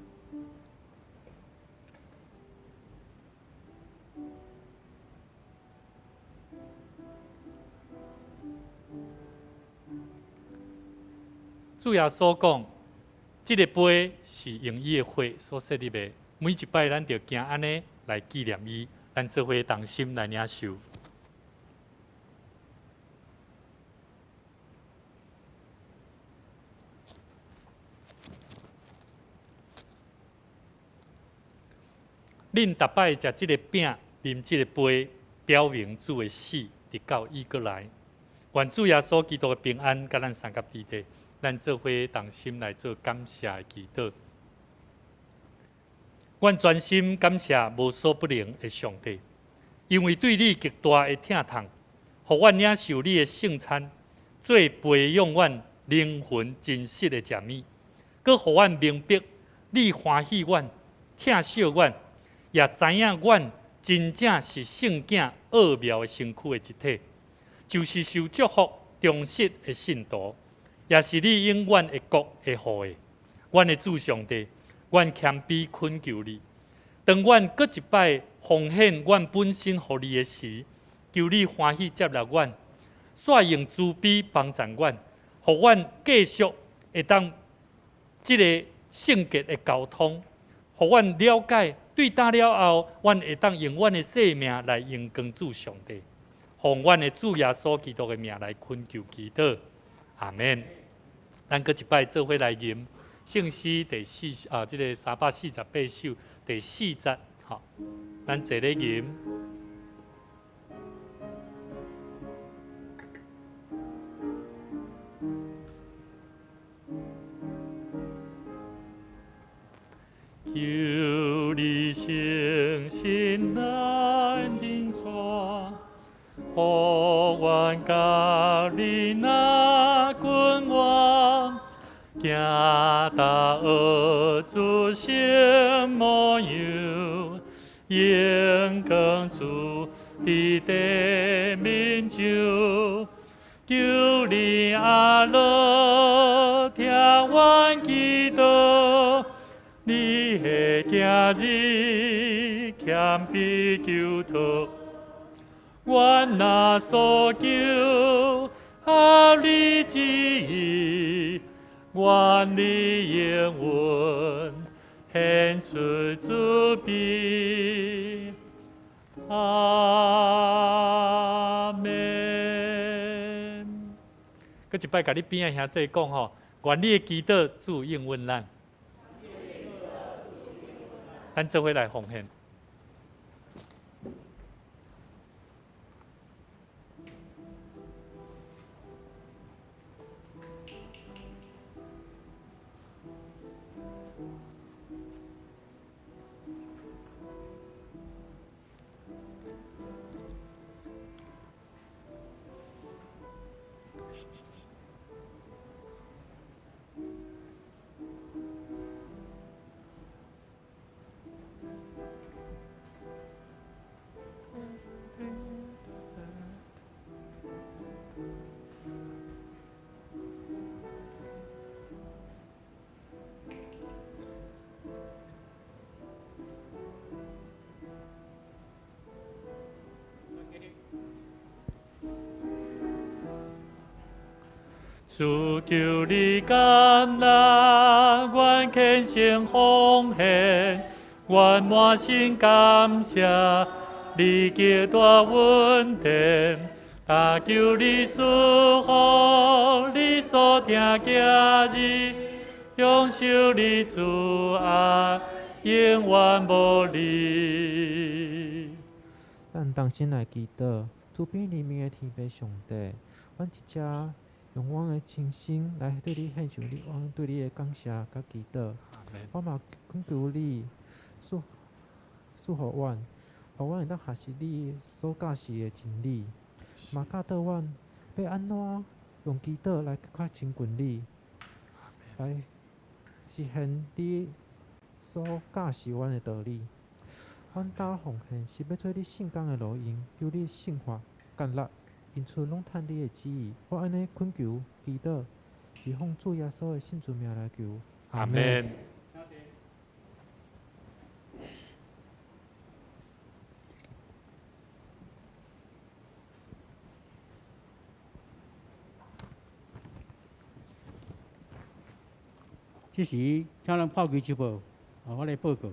主耶稣讲，这个杯是用伊的血所设立的，每一摆咱就行安尼来纪念伊，咱做伙同心来领受。恁逐摆食即个饼，啉即个杯，表明主的死，直到伊过来。愿主耶稣基督的平安，甲咱三甲伫地，咱做伙同心来做感谢的祈祷。愿专心感谢无所不能的上帝，因为对你极大的疼痛，互阮领受你的圣餐，做培养阮灵魂真实的食物，佮互阮明白你欢喜阮，疼惜阮。也知影，阮真正是圣囝奥妙的身躯的一体，就是受祝福、忠实的信徒，也是你永远的国的护的。阮的主上帝，阮谦卑恳求你，当阮搁一摆奉献阮本身互你的时，求你欢喜接纳阮，煞用慈悲帮助阮，互阮继续会当即个圣洁的交通，互阮了解。对答了后，阮会当用阮的生命来荣光主上帝，奉阮的主耶稣基督的名来恳求祈祷，阿门。咱搁一摆做伙来吟圣诗第这个348首第4节，好，咱坐咧吟。求你诚心来认错，互阮甲你那君王，行达学主心模样，永光主伫地面上，求你阿乐听阮祈祷。你的今日谦卑求托，阮若所求合你旨意，愿你永远献出慈悲。阿门。搁一摆，甲你边仔兄弟讲吼，愿你的祈祷主应允咱。咱做伙来奉献。主求你感恩，愿虔诚奉献，愿满心感谢你极大恩典。但求你赐福你所听家己，享受你主爱，永远无离。咱同心来祈祷，主庇黎明的天父上帝，阮一只用阮的清心来对你献上阮对你的感谢甲祈祷。我嘛恳求你赐福阮，互阮会当学习你所教示的真理，嘛教导阮要安怎用祈祷来较亲近你，来实现你所教示阮的道理。阮家奉献是要做你圣工的路用，求你圣化干力。因此，拢趁你的旨意，我安尼恳求、祈祷，是奉主耶稣的圣主名来求。阿门。这时，请咱炮击直播，我来报告。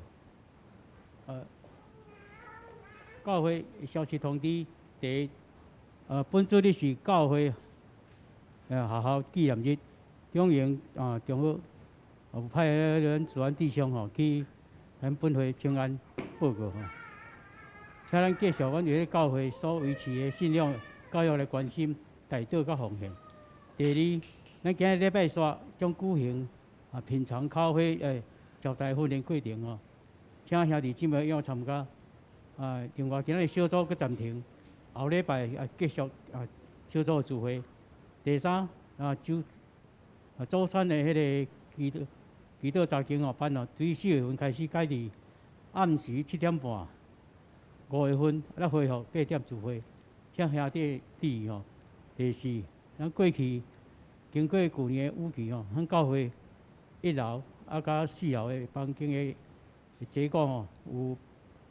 教会消息通知第一。本主日是教会学校纪念日，欢迎中学有派咱自然弟兄去咱本会请安报告请咱继续阮伫咧教会所维持的信仰教育来关心代祷甲奉献。第二，咱今日礼拜三将举行品尝咖啡招待训练课程请兄弟姊妹要参加。另外今日小组阁暂停。后礼拜继续小组聚会。第三周三的迄个祈祷查经班对4月份开始改伫暗时7点半，5月份咱恢复8点聚会。请兄弟注意第四，咱过去经过旧年的雨季咱教会1楼甲4楼的房间的结构有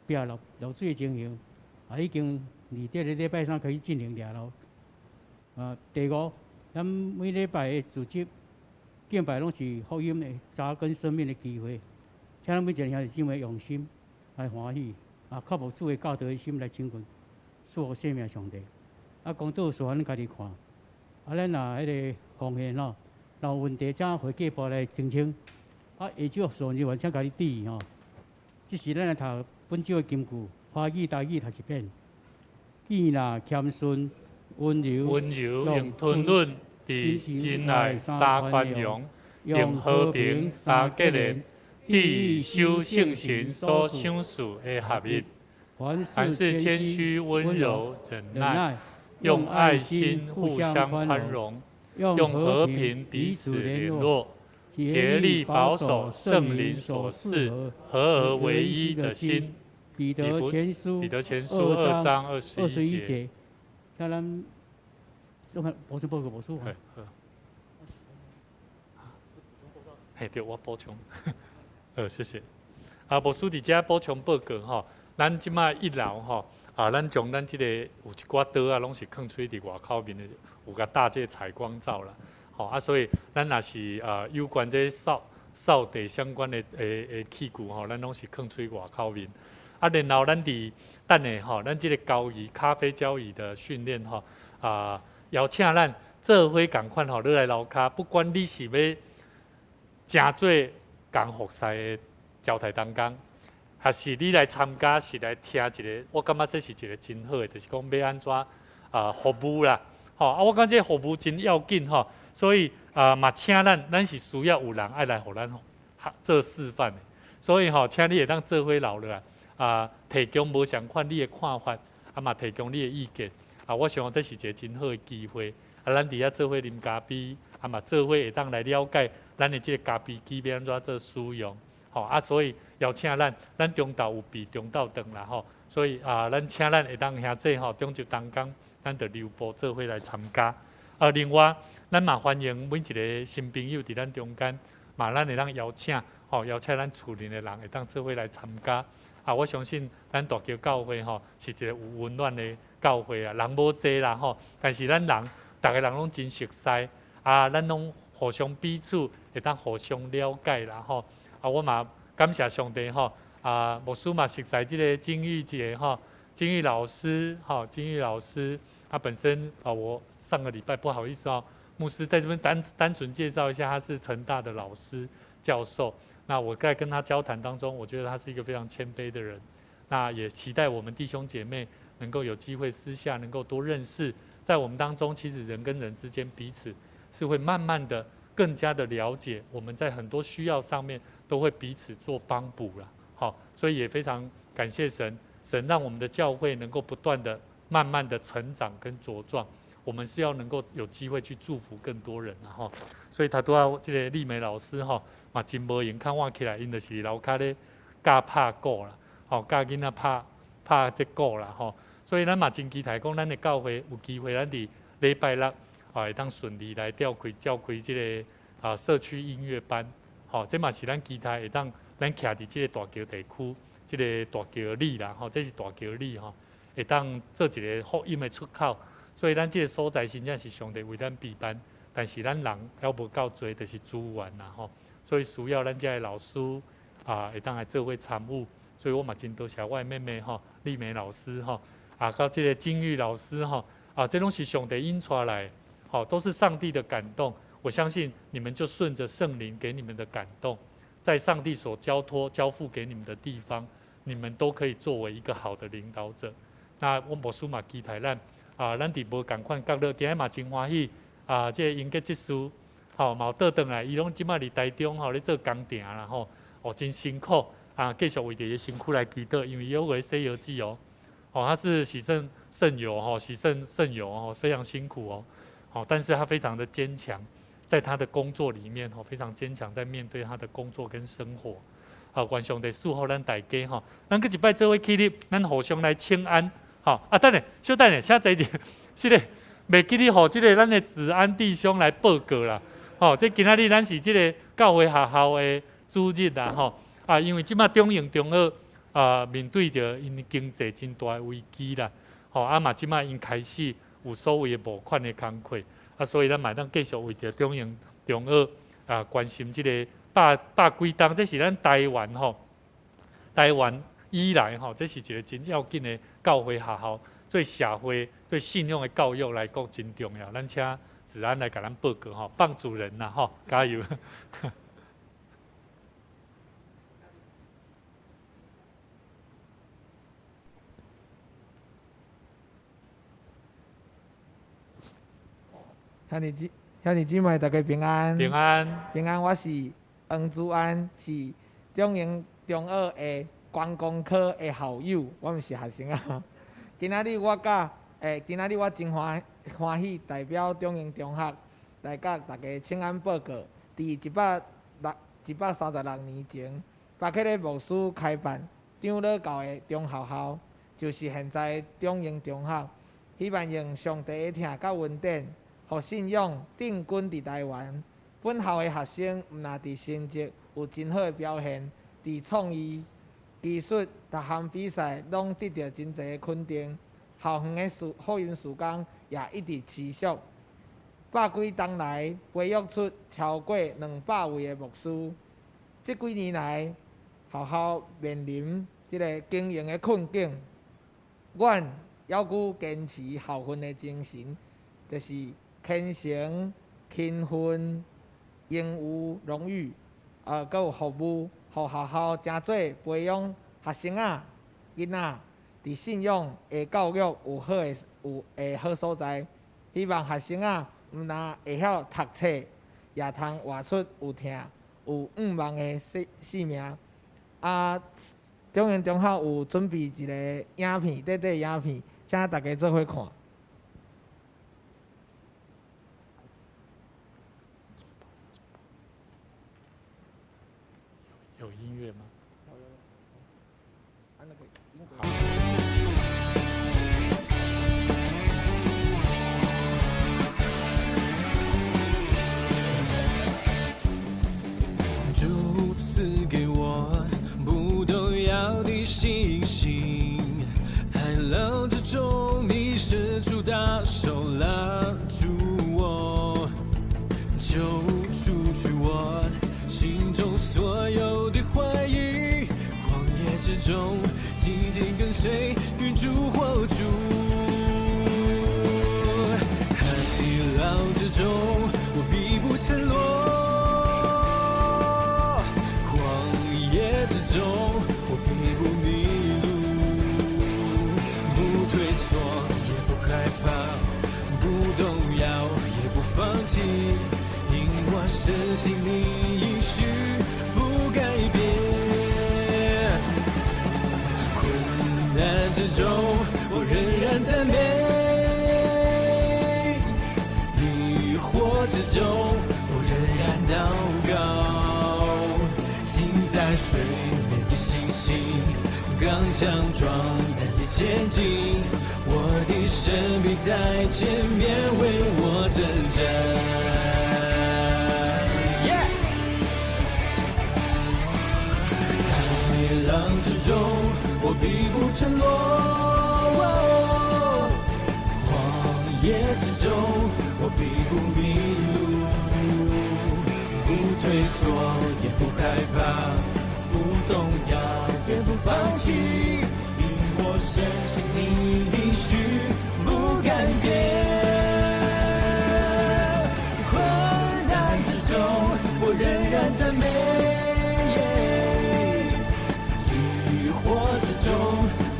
壁漏水的情形，已经。伫这个礼拜三开始进行2楼。第五，咱每礼拜的组织敬拜拢是福音的扎根生命的机会，请咱每一个兄弟姊妹用心来欢喜，靠无主的教导的心来亲近，赐生命上帝。工作事咱家己看。咱若迄个奉献若有问题，请会计部来澄清。下周事务人员请家己注意这是咱来读本周的金句，华语、台语读一遍。既那谦顺、温柔，用吞忍、真爱三宽容，用和平三结连，以修圣神所赏赐的合一。凡事谦虚、温柔、忍耐，用爱心互相宽容，用和平彼此联络，竭力保守圣灵所赐合而为一的心。彼得前书2章21节，请咱补充报告无错。对，我补充。谢谢。无输伫遮补充报告咱即摆1楼咱将咱即个有一寡桌拢是放出伫外口面的，有甲搭这采光罩啦。所以咱若是有关这扫地相关的器具咱拢是放出外口面。然后咱伫等下咱即个交易咖啡交易的训练邀请咱做伙共款落来楼骹，不管你是要真做共服侍的交代当工，还是你来参加，是来听一个，我感觉这是一个真好的，就是讲要安怎服务啦，我感觉这服务真要紧所以嘛请咱是需要有人爱来互咱做示范的，所以请你会当做伙留落来提供无相款你的看法，嘛提供你的意见我想这是一个真好的机会咱伫遐做伙啉咖啡嘛做伙会当来了解咱的这个咖啡机要安怎做使用所以邀请咱中昼有备中昼顿啦所以咱请咱会当兄弟中昼同工，咱就留步做伙来参加另外咱嘛欢迎每一个新朋友伫咱中间嘛咱会当邀请咱厝里的人会当做伙来参加我相信咱大桥教会是一个有温暖的教会人无济啦但是咱人大家人拢真熟悉咱拢互相彼此会当互相了解啦我嘛感谢上帝牧师嘛熟悉这个金玉姐金玉老师金玉老师本身我上个礼拜不好意思牧师在这边单纯介绍一下，他是成大的老师教授。那我在跟他交谈当中，我觉得他是一个非常谦卑的人。那也期待我们弟兄姐妹能够有机会私下能够多认识，在我们当中，其实人跟人之间彼此是会慢慢的更加的了解，我们在很多需要上面都会彼此做帮补了。所以也非常感谢神，神让我们的教会能够不断的、慢慢的成长跟茁壮。我们是要能够有机会去祝福更多人所以他都要这个丽美老师嘛真无闲，看我起来，因就是楼骹咧教拍鼓啦，教囡仔拍这鼓啦所以咱嘛真期待讲，咱的教会有机会，咱伫礼拜六会当顺利来召开这个社区音乐班这嘛是咱期待会当咱徛伫这个大桥地区，这个大桥里啦这是大桥里会当做一个福音的出口。所以咱这个所在真正是上帝为咱备办，但是咱人还无够多，就是资源啦所以需要咱这个老师会当来做伙参与。所以我嘛真多谢我的妹妹丽美老师到这个金玉老师这拢是上帝引出来都是上帝的感动。我相信你们就顺着圣灵给你们的感动，在上帝所交付给你们的地方，你们都可以作为一个好的领导者。那我牧师嘛期待咱伫无共款角落，今日嘛真欢喜这个英杰技师嘛有倒转来，伊拢即摆伫台中咧做工程啦真辛苦继续为自己辛苦来祈祷，因为有为西游记他是喜圣友喜圣友非常辛苦但是他非常的坚强，在他的工作里面非常坚强，在面对他的工作跟生活愿上帝祝福咱大家咱去一摆做伙起立，咱互相来请安等下小等下，请坐一是个袂记你互即个咱的子安弟兄来报告啦这今仔日咱是即个教会学校的主日啦因为即摆中营中学面对着因经济真大的危机啦嘛即摆因开始有所谓的募款的工课所以咱嘛当继续为着中营中学关心即个百几档，这是咱台湾以来这是一个真要紧的教会学校，对社会对信用的教育来讲真重要。咱请子安来给咱报告棒主人啦加油！兄弟姊妹，大家平安！平安！平安！我是黄子安，是中营中学的观光科的校友，我毋是学生今仔日我真欢喜代表中营中学来甲大家请安报告。伫136年前，巴克的牧师开办长老教的中校校，就是现在中营中学。希望用上帝的听甲恩典。互信仰定居伫台湾，本校的学生毋但伫成绩有真好的表现，伫创意、技术、各项比赛拢得到真侪的肯定。校园的福音事工也一直持续，百几冬来培育出超过200位的牧师。这几年来，校校面临这个经营的困境，阮犹豫坚持校训的精神，就是。虔诚、勤奋、应有荣誉，佮有服务，互学校真做培养学生仔、囡仔伫信仰的教育有好所在。希望学生仔毋但会晓读册，也通活出有听、有愿望的生命。中原中学有准备一个影片，短影片，请大家做伙看。有音乐吗？主赐给我不动摇的信心，海浪之中你伸出大手拉住我，救出去我心中所有的怀疑，旷野之中紧紧跟随云柱火柱，海浪之中我必不沉落，旷野之中我必不迷路，不退缩也不害怕，不动摇也不放弃，因我深信你应许不改变。困难之中我仍然赞美，疑惑之中我仍然祷告，心在水面的信心，刚强壮胆的前进，我的神必在前面为我征战。海浪之中我必不沉落，旷野之中我必不迷路，不退缩也不害怕，不动摇也不放弃，因我深信你应许不改变。困难之中我仍然赞美，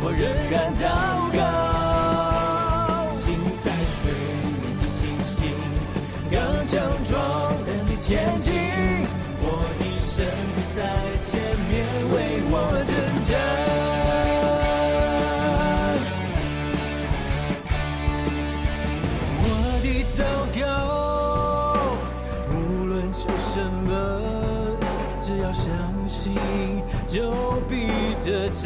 我仍然祷告，心在水面的信心，刚强壮胆的前进，我的神必在前面为我征战。我的祷告，无论求什么，只要相信就必得着。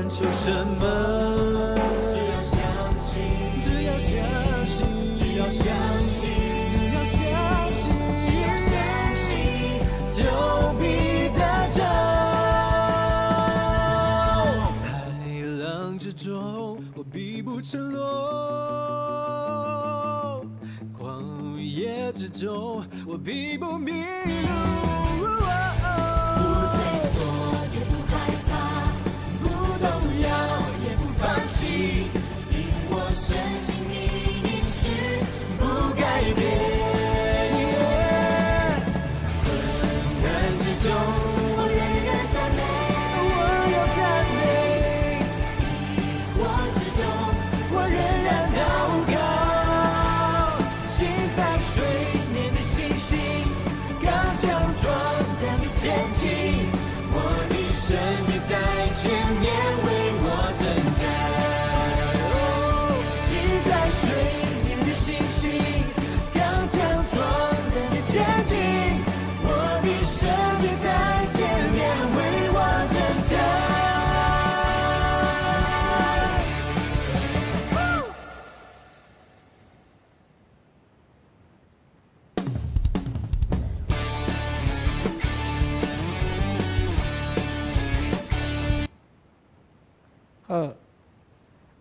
求什么？只要相信，只要相信，只要相信，只要相信，只要相信，就必得着。海浪之中，我必不沉落；旷野之中，我必不迷路。因我深信你应许不改变。困难之中我仍然赞美，我要赞美，疑惑之中我仍然祷告，心在水面的信心，刚强壮胆的前进，我的神必在前面为我征战。好，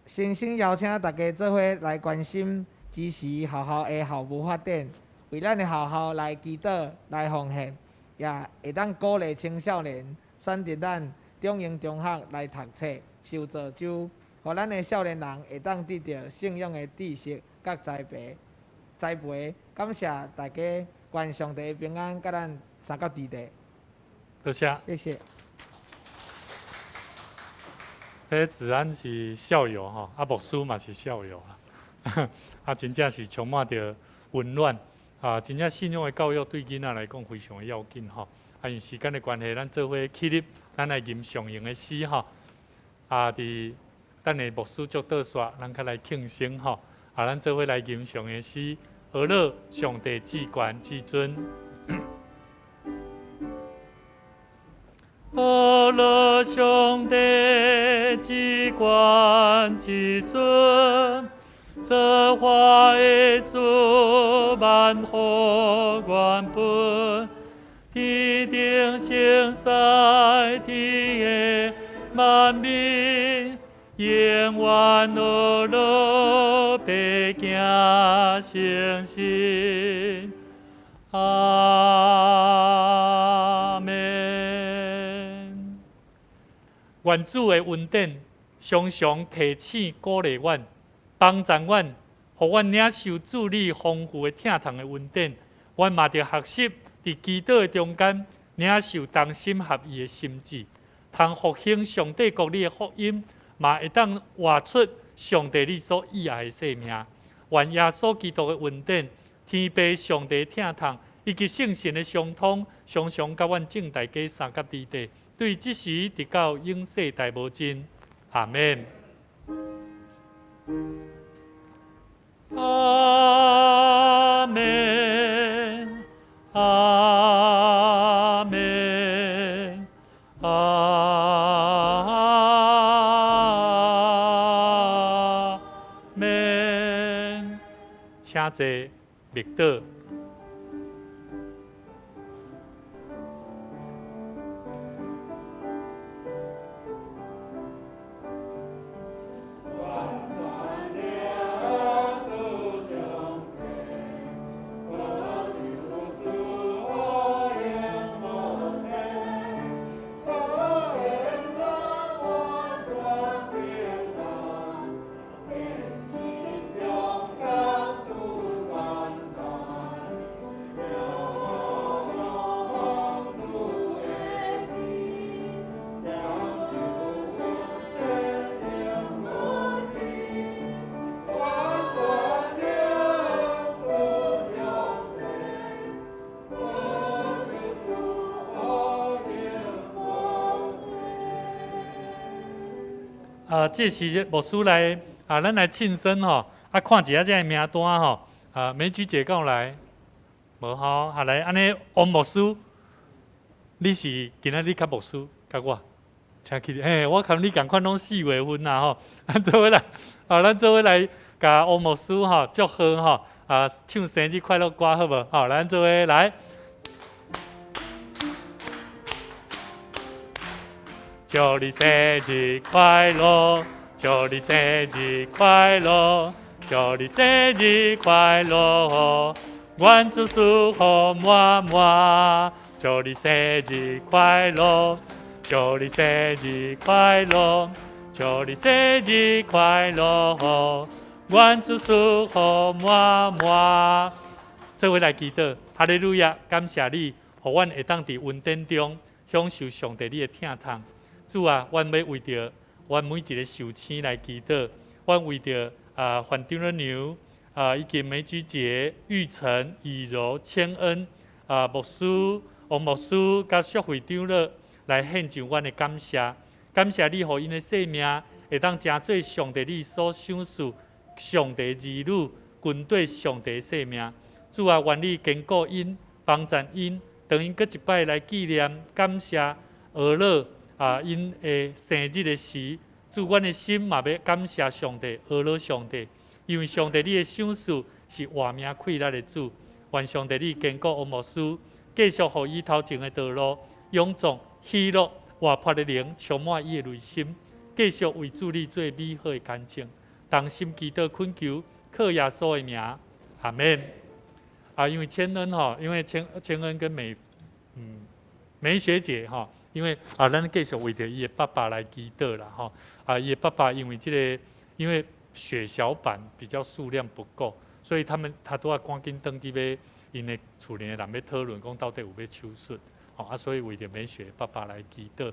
先邀请大家做伙来关心、支持学校的校务发展，为咱的学校来祈祷、来奉献，也会当鼓励青少年选择咱中英中学来读册、受造就，互咱的少年人会当得到信仰的知识甲栽培。感谢大家愿上帝平安，甲咱三角地地。多谢。谢谢。这子安是校友吼，啊牧师嘛是校友啦，啊真正是充满着温暖啊！真正信仰的教育对囡仔来讲非常的要紧吼。啊，因时间的关系，咱做伙起立，咱来吟上营的诗吼。啊，伫等下牧师祝祷煞，咱较来庆生吼。啊，咱做伙来吟上的诗，何乐上帝至权至尊。何乐上帝至权至尊，造化的主万福原本，天顶盛世天的万民，永远何乐白行诚信。阿门。愿主的恩典常常提醒鼓励阮，帮助阮，互阮领受主你丰富的疼痛的恩典。阮嘛着学习伫祈祷的中间，领受同心合意的心志，通复兴上帝国里的福音，嘛会当活出上帝你所喜爱的生命。愿耶稣基督的恩典、天父上帝的疼痛以及圣神的相通，常常甲阮正大家三角地地，对即时直到永世大无尽。阿门。阿门。阿门。阿门。请坐，默祷。这是牧师来咱来庆生吼，看一下这个名单吼，梅菊姐敢有来？无吼，来安尼，王牧师，你是今仔日较牧师，甲我，请起立。我看你共款拢4月份啦吼，咱做伙来，咱做伙来，甲王牧师吼祝贺吼，唱生日快乐歌好无？好，咱做伙来。祝你生日快乐，祝你生日快乐，祝你生日快乐，愿主祝福满满。祝你生日快乐，祝你生日快乐，祝你生日快乐，愿主祝福满满。做伙来祈祷，哈利路亚！感谢你，互阮会当伫恩典中享受上帝你的疼痛。主啊，阮要为着阮每一个受青来祈祷，阮为着范长老娘以及梅菊姐、玉成、以柔、千恩牧师、王牧师甲薛会长老来献上阮的感谢。感谢你，互因的生命会当成做上帝你所赏赐、上帝儿女、军队上帝的生命。主啊，愿你坚固因、帮助因，当因搁一摆来纪念、感谢俄勒。因的生日的时，主，阮的心嘛要感谢上帝，阿罗上帝，因为上帝你的赏赐是活命气力的主。愿上帝你坚固王牧师，继续互伊头前的道路，勇壮、喜乐、活泼的灵充满伊的内心，继续为主你做美好的干净。同心祈祷恳求，靠耶稣的名，阿门。因为千恩哈，因为千恩跟梅学姐哈。因为咱继续为着伊的爸爸来祈祷啦，吼伊的爸爸因为因为血小板比较数量不够，所以他都要赶紧登记因的厝里的人要讨论讲到底有要手术，所以为着免雪爸爸来祈祷。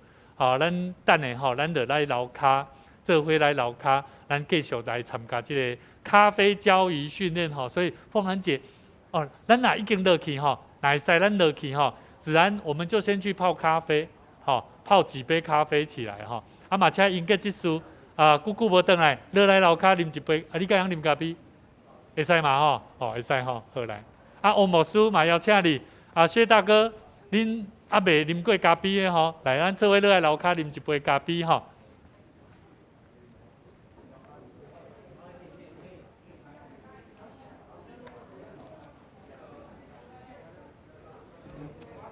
咱等下咱就来楼骹，做伙来楼骹，咱继续来参加这个咖啡交易训练所以凤兰姐，咱若已经落去若会使咱落去自然我们就先去泡咖啡，泡几杯咖啡起来嘛请英格技师久久无转来，落来楼骹啉一杯，你敢饮啉咖啡？会使嘛会使好来。欧牧师嘛邀请你，薛大哥，恁未啉过咖啡的来，咱做伙落来楼骹啉一杯咖啡